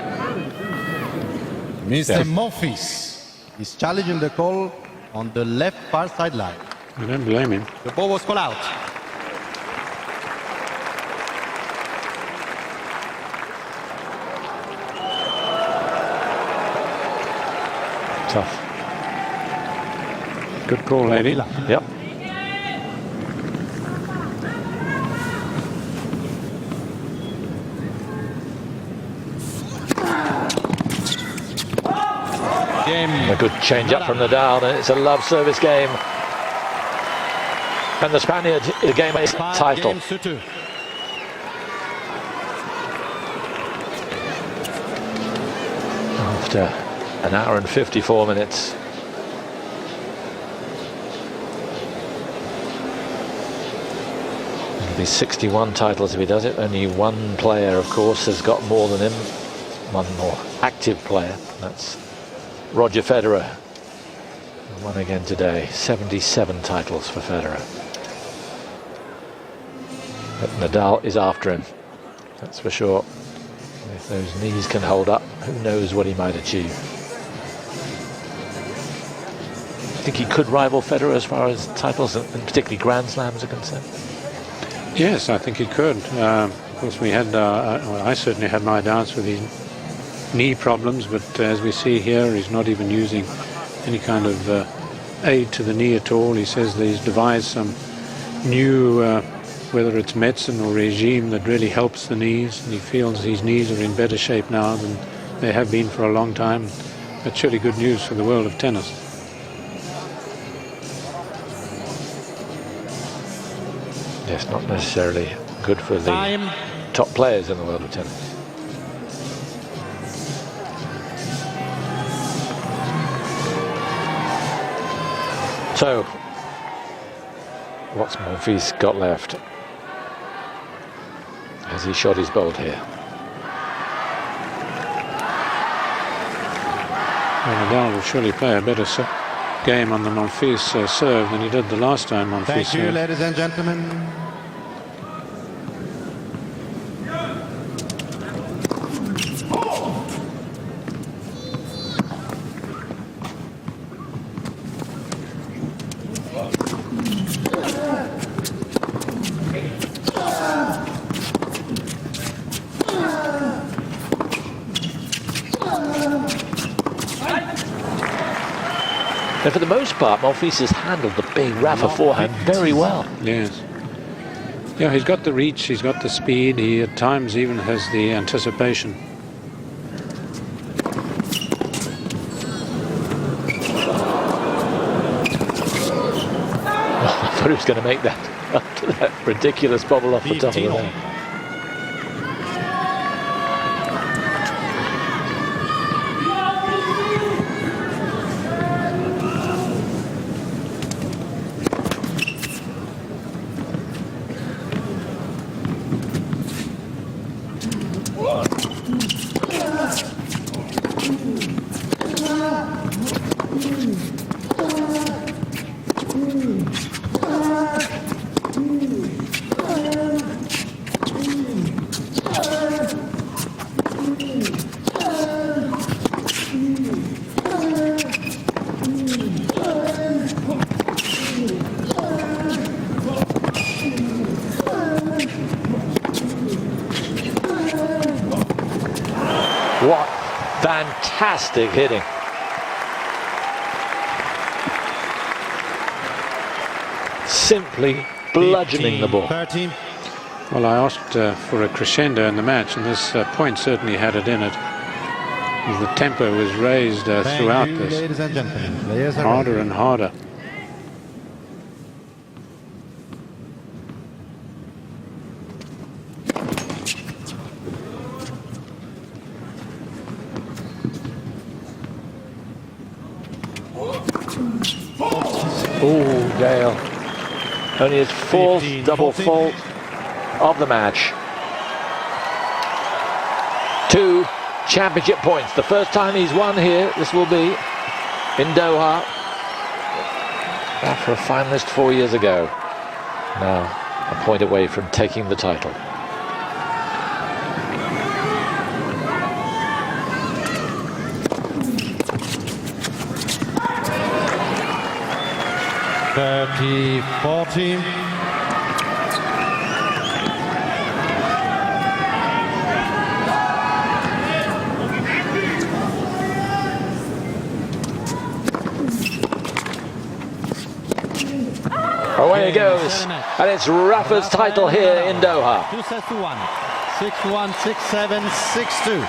Mr. Monfils is challenging the call on the left far sideline. I don't blame him. The ball was called out. Tough. Good call, lady. Yep. Game. A good change up from Nadal, and it's a love service game. And the Spaniard, the game is 5 title. games to 2. After an hour and 54 minutes. It'll be 61 titles if he does it. Only one player, of course, has got more than him. One more active player. That's Roger Federer. He won again today. 77 titles for Federer. But Nadal is after him. That's for sure. If those knees can hold up, who knows what he might achieve. I think he could rival Federer as far as titles, and particularly Grand Slams, are concerned. Yes, I think he could. Of course, we had, well, I certainly had my doubts with his knee problems, but as we see here, he's not even using any kind of aid to the knee at all. He says that he's devised some new, whether it's medicine or regime, that really helps the knees, and he feels his knees are in better shape now than they have been for a long time. That's surely good news for the world of tennis. Yes, not necessarily good for the Time. top players in the world of tennis. So, what's Monfils got left? Has he shot his bolt here? Well, Nadal will surely play a better game on the Monfils serve than he did the last time Monfils Thank you, served. ladies and gentlemen. And for the most part, Monfils has handled the big Rafa forehand very well. Yes. Yeah, he's got the reach, he's got the speed, he at times even has the anticipation. I thought he was going to make that up to that ridiculous bobble off the top of the net. What fantastic hitting. Simply bludgeoning the ball. 13. Well, I asked for a crescendo in the match, and this point certainly had it in it. The tempo was raised throughout Thank you, this, ladies and gentlemen. Players are harder ready. and harder. Oh, Gael. Only his fourth 15, double 14. fault of the match. 2 championship points. The first time he's won here, this will be in Doha. After a finalist 4 years ago. Now a point away from taking the title. Thirty, 40. Away it goes. And it's Rafa's title here in Doha. 2 sets to 1. 6-1, 6-7, 6-2.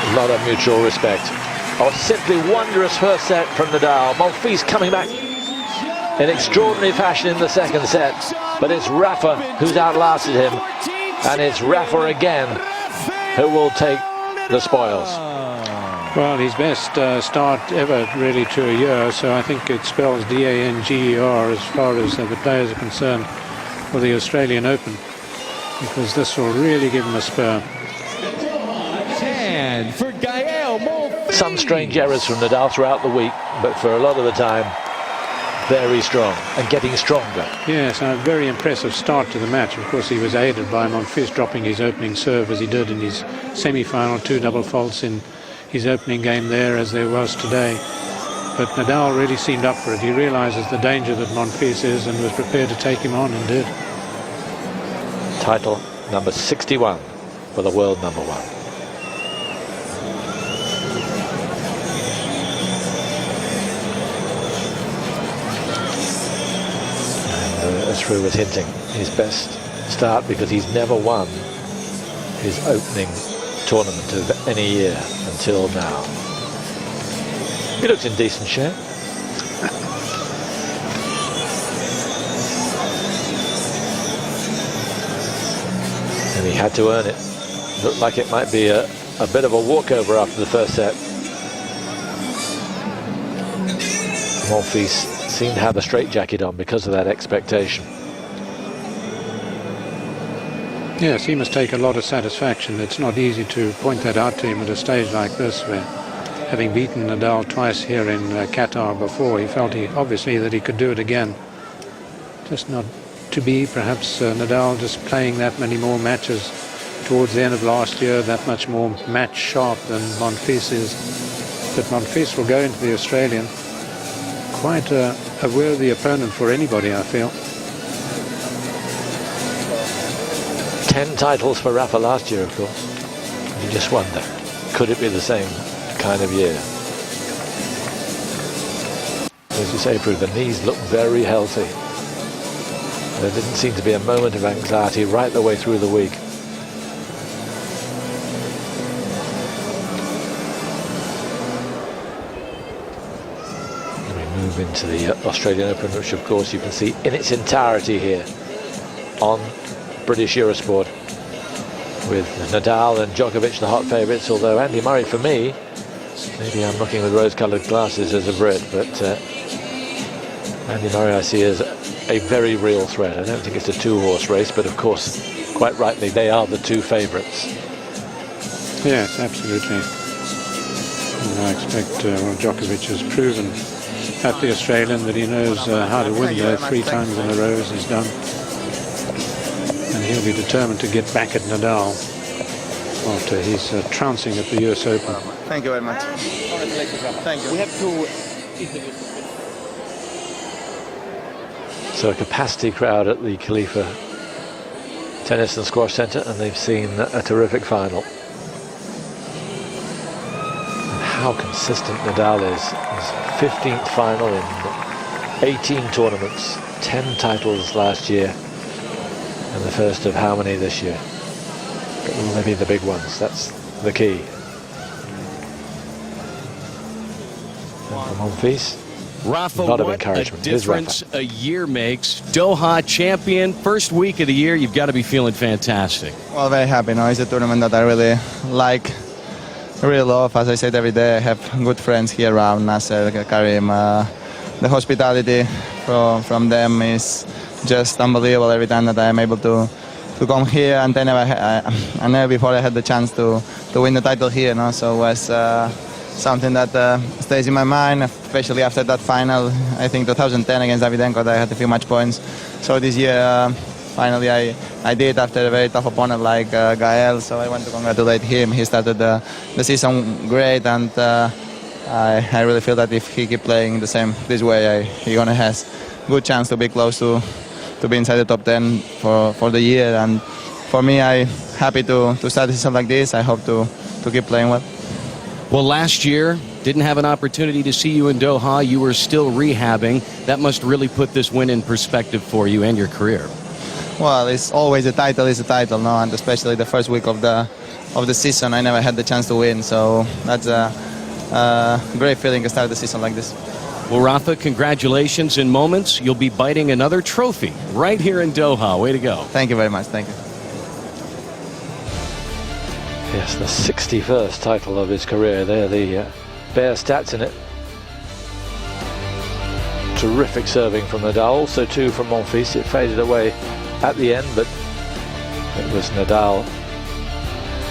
A lot of mutual respect. Oh, simply wondrous first set from Nadal. Monfils coming back in extraordinary fashion in the second set. But it's Rafa who's outlasted him. And it's Rafa again who will take the spoils. Well, his best start ever really to a year, so I think it spells DANGER as far as the players are concerned for the Australian Open, because this will really give him a spur. And for Gael, Monfils. Some strange errors from Nadal throughout the week, but for a lot of the time, very strong and getting stronger. Yes, a very impressive start to the match. Of course, he was aided by Monfils dropping his opening serve as he did in his semi-final, 2 double faults in his opening game there, as there was today. But Nadal really seemed up for it. He realizes the danger that Monfils is and was prepared to take him on, and did. Title number 61 for the world number 1. And as Drew was hinting, his best start, because he's never won his opening tournament of any year until now. He looks in decent shape. And he had to earn it. Looked like it might be a bit of a walkover after the first set. Monfils seemed to have the straitjacket on because of that expectation. Yes, he must take a lot of satisfaction. It's not easy to point that out to him at a stage like this, where, having beaten Nadal twice here in Qatar before, he felt obviously that he could do it again. Just not to be, perhaps, Nadal just playing that many more matches towards the end of last year, that much more match sharp than Monfils is. But Monfils will go into the Australian quite a worthy opponent for anybody, I feel. 10 titles for Rafa last year, of course. You just wonder, could it be the same kind of year? As you say, Prue, the knees look very healthy. There didn't seem to be a moment of anxiety right the way through the week. And we move into the Australian Open, which of course you can see in its entirety here on British Eurosport, with Nadal and Djokovic the hot favourites, although Andy Murray, for me, maybe I'm looking with rose-coloured glasses as a Brit, but Andy Murray I see as a very real threat. I don't think it's a 2-horse race, but of course, quite rightly, they are the 2 favourites. Yes, absolutely. And I expect Djokovic has proven at the Australian, that he knows how to win there 3 times in a row, as he's done. And he'll be determined to get back at Nadal after he's trouncing at the US Open. Thank you very much. Thank you. We have to. So a capacity crowd at the Khalifa Tennis and Squash Centre, and they've seen a terrific final. And how consistent Nadal is. His 15th final in 18 tournaments, 10 titles last year, and the first of how many this year? But will they be the big ones? That's the key. And for Monfils, Rafa, a lot of what encouragement. a Here's difference Rafa. a year makes. Doha champion, first week of the year. You've got to be feeling fantastic. Well, very happy. It's a tournament that I really like, really love. As I said, every day I have good friends here around, Nasser, Karim. The hospitality from them is just unbelievable every time that I am able to come here. And I never before I had the chance to win the title here. So it was something that stays in my mind, especially after that final. I think 2010 against Davydenko, I had a few match points. So this year, finally, I did after a very tough opponent like Gael. So I want to congratulate him. He started the season great, and I really feel that if he keep playing this way, he gonna has good chance to be close to be inside the top 10 for the year. And for me, I happy to start a season like this. I hope to keep playing well. Well, last year, didn't have an opportunity to see you in Doha. You were still rehabbing. That must really put this win in perspective for you and your career. Well, it's always a title is a title, no? And especially the first week of the season, I never had the chance to win. So that's a great feeling to start the season like this. Well, Rafa, congratulations. In moments, you'll be biting another trophy right here in Doha. Way to go. Thank you very much. Thank you. Yes, the 61st title of his career. They're the bare stats in it. Terrific serving from Nadal, also 2 from Monfils. It faded away at the end, but it was Nadal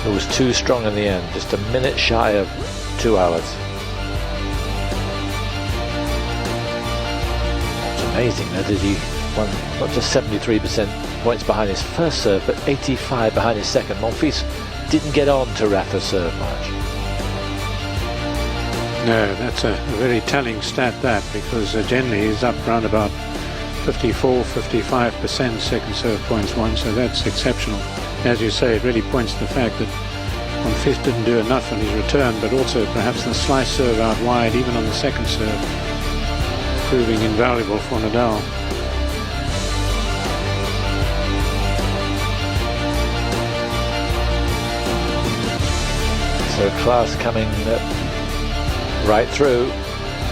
who was too strong in the end, just a minute shy of 2 hours. It's amazing that he won not just 73% points behind his first serve, but 85 behind his second. Monfils didn't get on to Rafa's serve much. No, that's a very telling stat, that, because generally he's up around about 54-55% second serve points won, so that's exceptional. As you say, it really points to the fact that Monfils didn't do enough on his return, but also perhaps the slice serve out wide, even on the second serve, proving invaluable for Nadal. So class coming right through.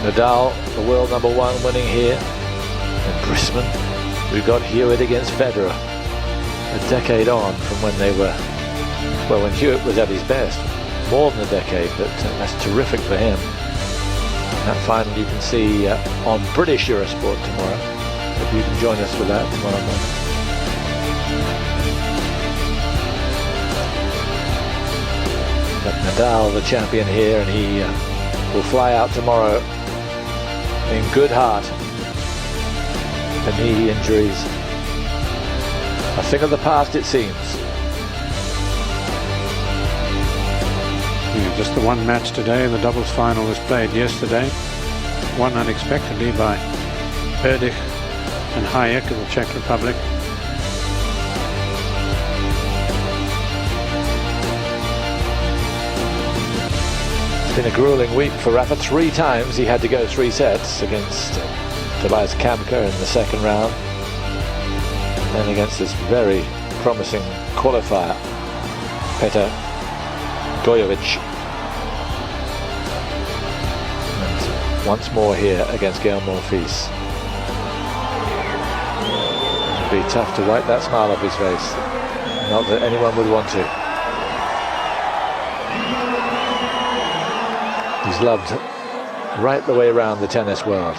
Nadal, the world #1, winning here in Brisbane. We've got Hewitt against Federer. A decade on from when they were, well, when Hewitt was at his best. More than a decade, but that's terrific for him. That final you can see on British Eurosport tomorrow. Hope you can join us for that tomorrow morning. But Nadal, the champion here, and he will fly out tomorrow in good heart. The knee injuries, a thing of the past, it seems. Yeah, just the one match today. The doubles final was played yesterday. Won unexpectedly by Erdich and Hayek of the Czech Republic. It's been a grueling week for Rafa. 3 times he had to go 3 sets against Tobias Kamka in the second round, and then against this very promising qualifier, Petr Gojovic. And once more here against Gael Monfils. It'll be tough to wipe that smile off his face. Not that anyone would want to. He's loved right the way around the tennis world.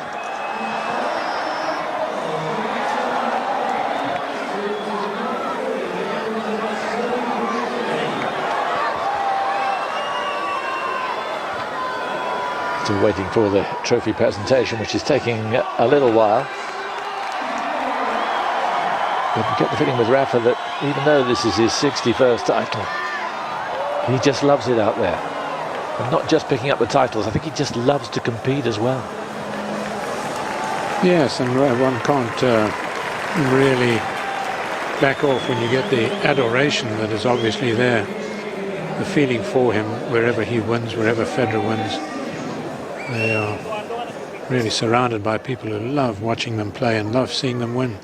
Still waiting for the trophy presentation, which is taking a little while. But you get the feeling with Rafa that even though this is his 61st title, he just loves it out there. And not just picking up the titles, I think he just loves to compete as well. Yes, and one can't really back off when you get the adoration that is obviously there. The feeling for him wherever he wins, wherever Federer wins. They are really surrounded by people who love watching them play and love seeing them win.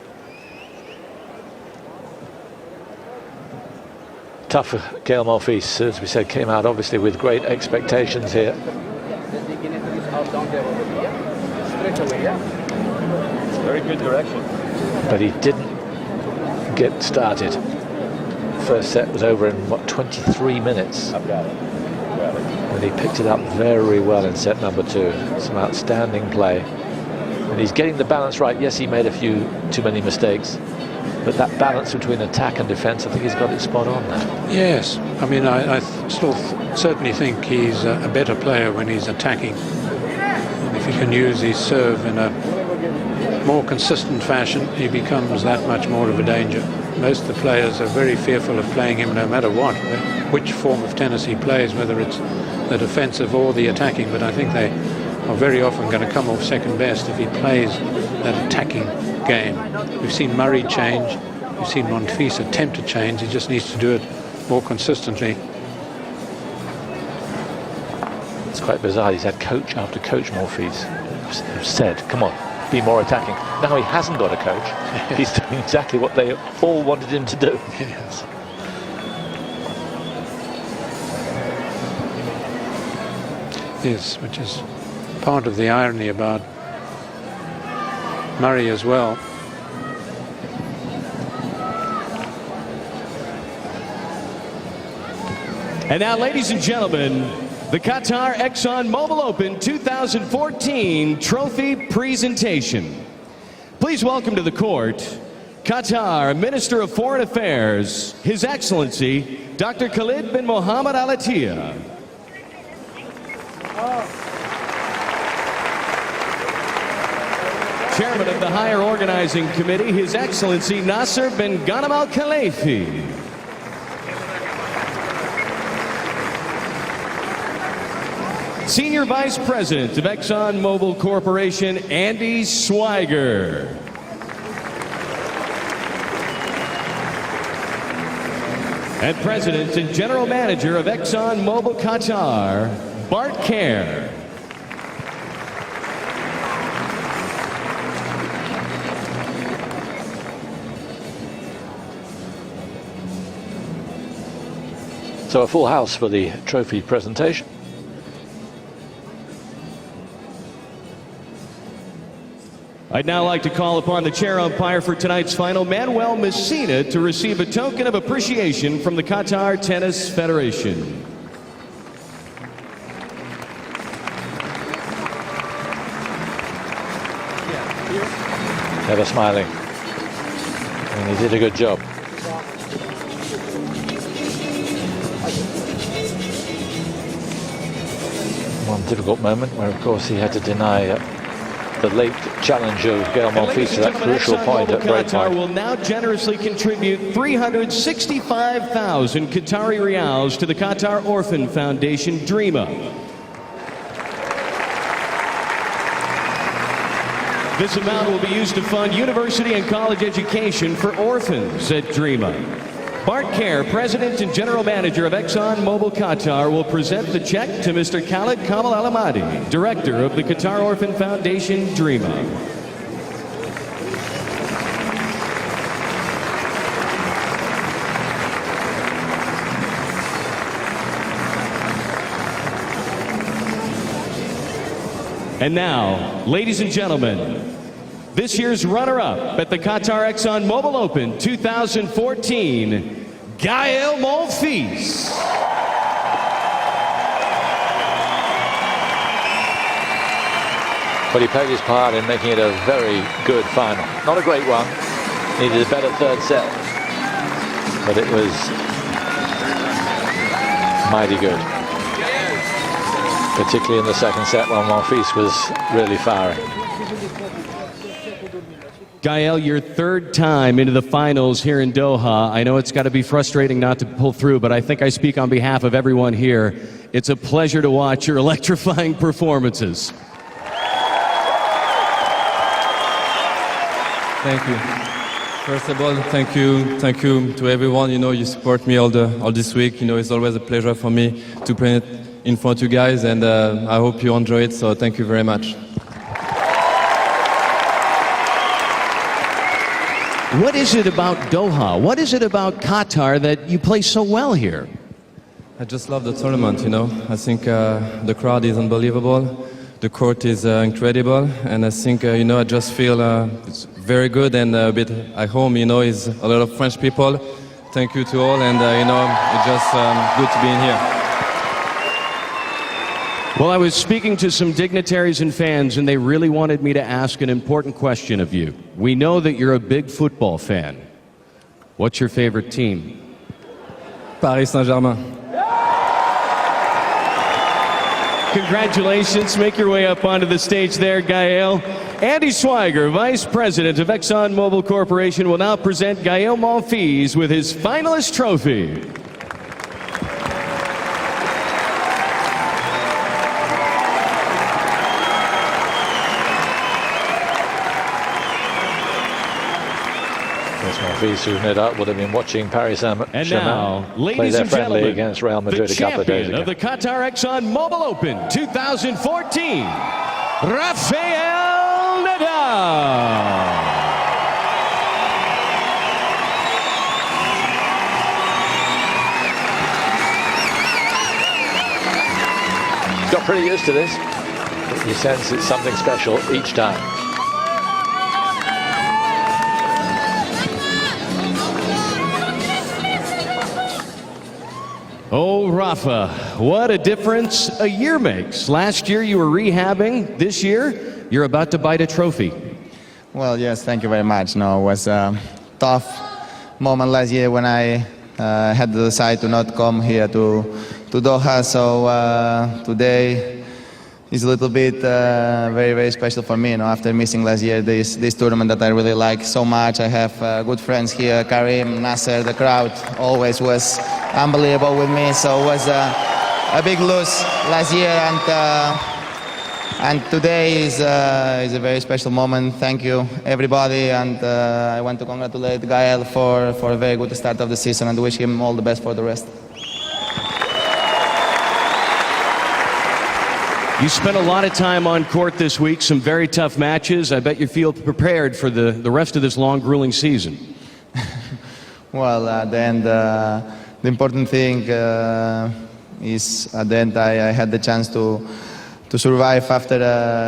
Tough for Gael Monfils, as we said, came out obviously with great expectations here. Very good direction. But he didn't get started. First set was over in, what, 23 minutes. I've got it. And he picked it up very well in set number 2. Some outstanding play. And he's getting the balance right. Yes, he made a few too many mistakes. But that balance between attack and defense, I think he's got it spot on now. Yes, I mean, I still certainly think he's a better player when he's attacking. And if he can use his serve in a more consistent fashion, he becomes that much more of a danger. Most of the players are very fearful of playing him no matter what, which form of tennis he plays, whether it's the defensive or the attacking. But I think they are very often going to come off second best if he plays that attacking game. We've seen Murray change, we've seen Monfils attempt to change. He just needs to do it more consistently. It's quite bizarre. He's had coach after coach, Monfils, who said, come on, be more attacking. Now he hasn't got a coach. He's doing exactly what they all wanted him to do. Yes. Yes, which is part of the irony about Murray as well. And now, ladies and gentlemen, the Qatar ExxonMobil Open 2014 trophy presentation. Please welcome to the court, Qatar Minister of Foreign Affairs, His Excellency, Dr. Khalid bin Mohammed Al Attiyah. Chairman of the Higher Organizing Committee, His Excellency Nasser bin Ghanem Al Khalifi. Senior Vice President of ExxonMobil Corporation, Andy Swiger. And President and General Manager of ExxonMobil Qatar, Bart Kerr. So a full house for the trophy presentation. I'd now like to call upon the chair umpire for tonight's final, Manuel Messina, to receive a token of appreciation from the Qatar Tennis Federation. Never smiling. And he did a good job. One difficult moment where, of course, he had to deny the late challenge of Gael Monfils to that crucial point at break Qatar point. will now generously contribute 365,000 Qatari Rials to the Qatar Orphan Foundation Dream Up. This amount will be used to fund university and college education for orphans at Dream Up. Bart Kerr, President and General Manager of ExxonMobil Qatar, will present the check to Mr. Khalid Kamal Al-Amadi, Director of the Qatar Orphan Foundation Dream Up. And now, ladies and gentlemen, this year's runner-up at the Qatar ExxonMobil Open 2014, Gael Monfils. But he played his part in making it a very good final. Not a great one. Needed a better third set. But it was mighty good. particularly in the second set when Monfils was really firing. Gael, your third time into the finals here in Doha. I know it's got to be frustrating not to pull through, but I think I speak on behalf of everyone here. It's a pleasure to watch your electrifying performances. Thank you. First of all, thank you to everyone. You know, you support me all this week. You know, it's always a pleasure for me to play it in front of you guys, and I hope you enjoy it. So thank you very much. What is it about Doha? What is it about Qatar that you play so well here? I just love the tournament, you know. I think the crowd is unbelievable. The court is incredible. And I think, you know, I just feel it's very good and a bit at home, you know, is a lot of French people. Thank you to all. And, you know, it's just good to be in here. Well, I was speaking to some dignitaries and fans, and they really wanted me to ask an important question of you. We know that you're a big football fan. What's your favorite team? Paris Saint-Germain. Congratulations. Make your way up onto the stage there, Gael. Andy Schweiger, Vice President of ExxonMobil Corporation, will now present Gael Monfils with his finalist trophy. Monfils, who no doubt would have been watching Paris Saint-Germain And now, play ladies their and friendly gentlemen, against Real the Madrid a couple of days champion ago. of the Qatar ExxonMobil Open 2014, Rafael Nadal. Got pretty used to this. You sense it's something special each time. Oh, Rafa, what a difference a year makes. Last year you were rehabbing. This year, you're about to bite a trophy. Well, yes, thank you very much. No, it was a tough moment last year when I had to decide to not come here to Doha. So today is a little bit very, very special for me. You know, after missing last year this tournament that I really like so much. I have good friends here, Karim, Nasser. The crowd always was unbelievable with me. So it was a big loss last year, and today is a very special moment. Thank you, everybody, and I want to congratulate Gael for a very good start of the season and wish him all the best for the rest. You spent a lot of time on court this week, some very tough matches. I bet you feel prepared for the rest of this long, grueling season. Well, at the end, the important thing is at the end I had the chance to survive after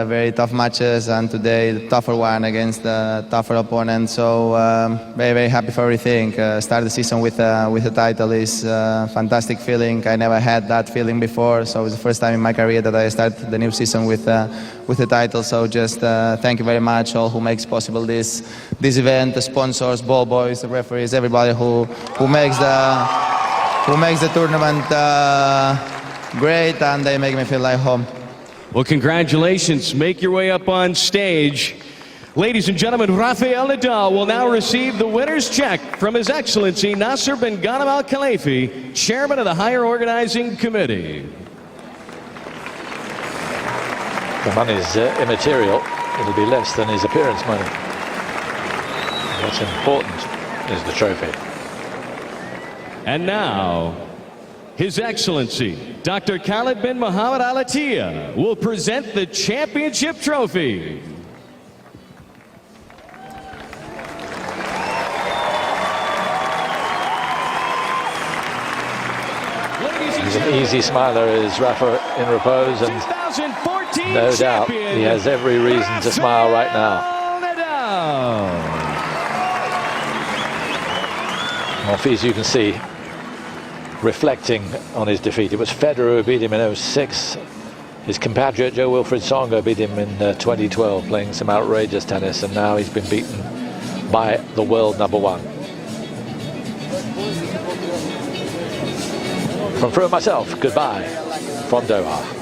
very tough matches, and today the tougher one against a tougher opponent. So very, very happy for everything. Start the season with a title is a fantastic feeling. I never had that feeling before, so it's the first time in my career that I start the new season with a title. So just thank you very much all who makes possible this event, the sponsors, ball boys, the referees, everybody who makes the tournament great, and they make me feel like home. Well, congratulations. Make your way up on stage. Ladies and gentlemen, Rafael Nadal will now receive the winner's check from His Excellency Nasser bin Ghanem Al Khalifi, Chairman of the Higher Organizing Committee. The money's immaterial. It'll be less than his appearance money. What's important is the trophy. And now, His Excellency Dr. Khalid bin Mohammed Al Attiyah will present the championship trophy. He's an easy smiler, is Rafa in repose, and no doubt he has every reason to smile right now. Monfils, you can see, reflecting on his defeat. It was Federer who beat him in 2006. His compatriot Joe Wilfried Songa beat him in 2012, playing some outrageous tennis, and now he's been beaten by the world #1. From Fru and myself, goodbye from Doha.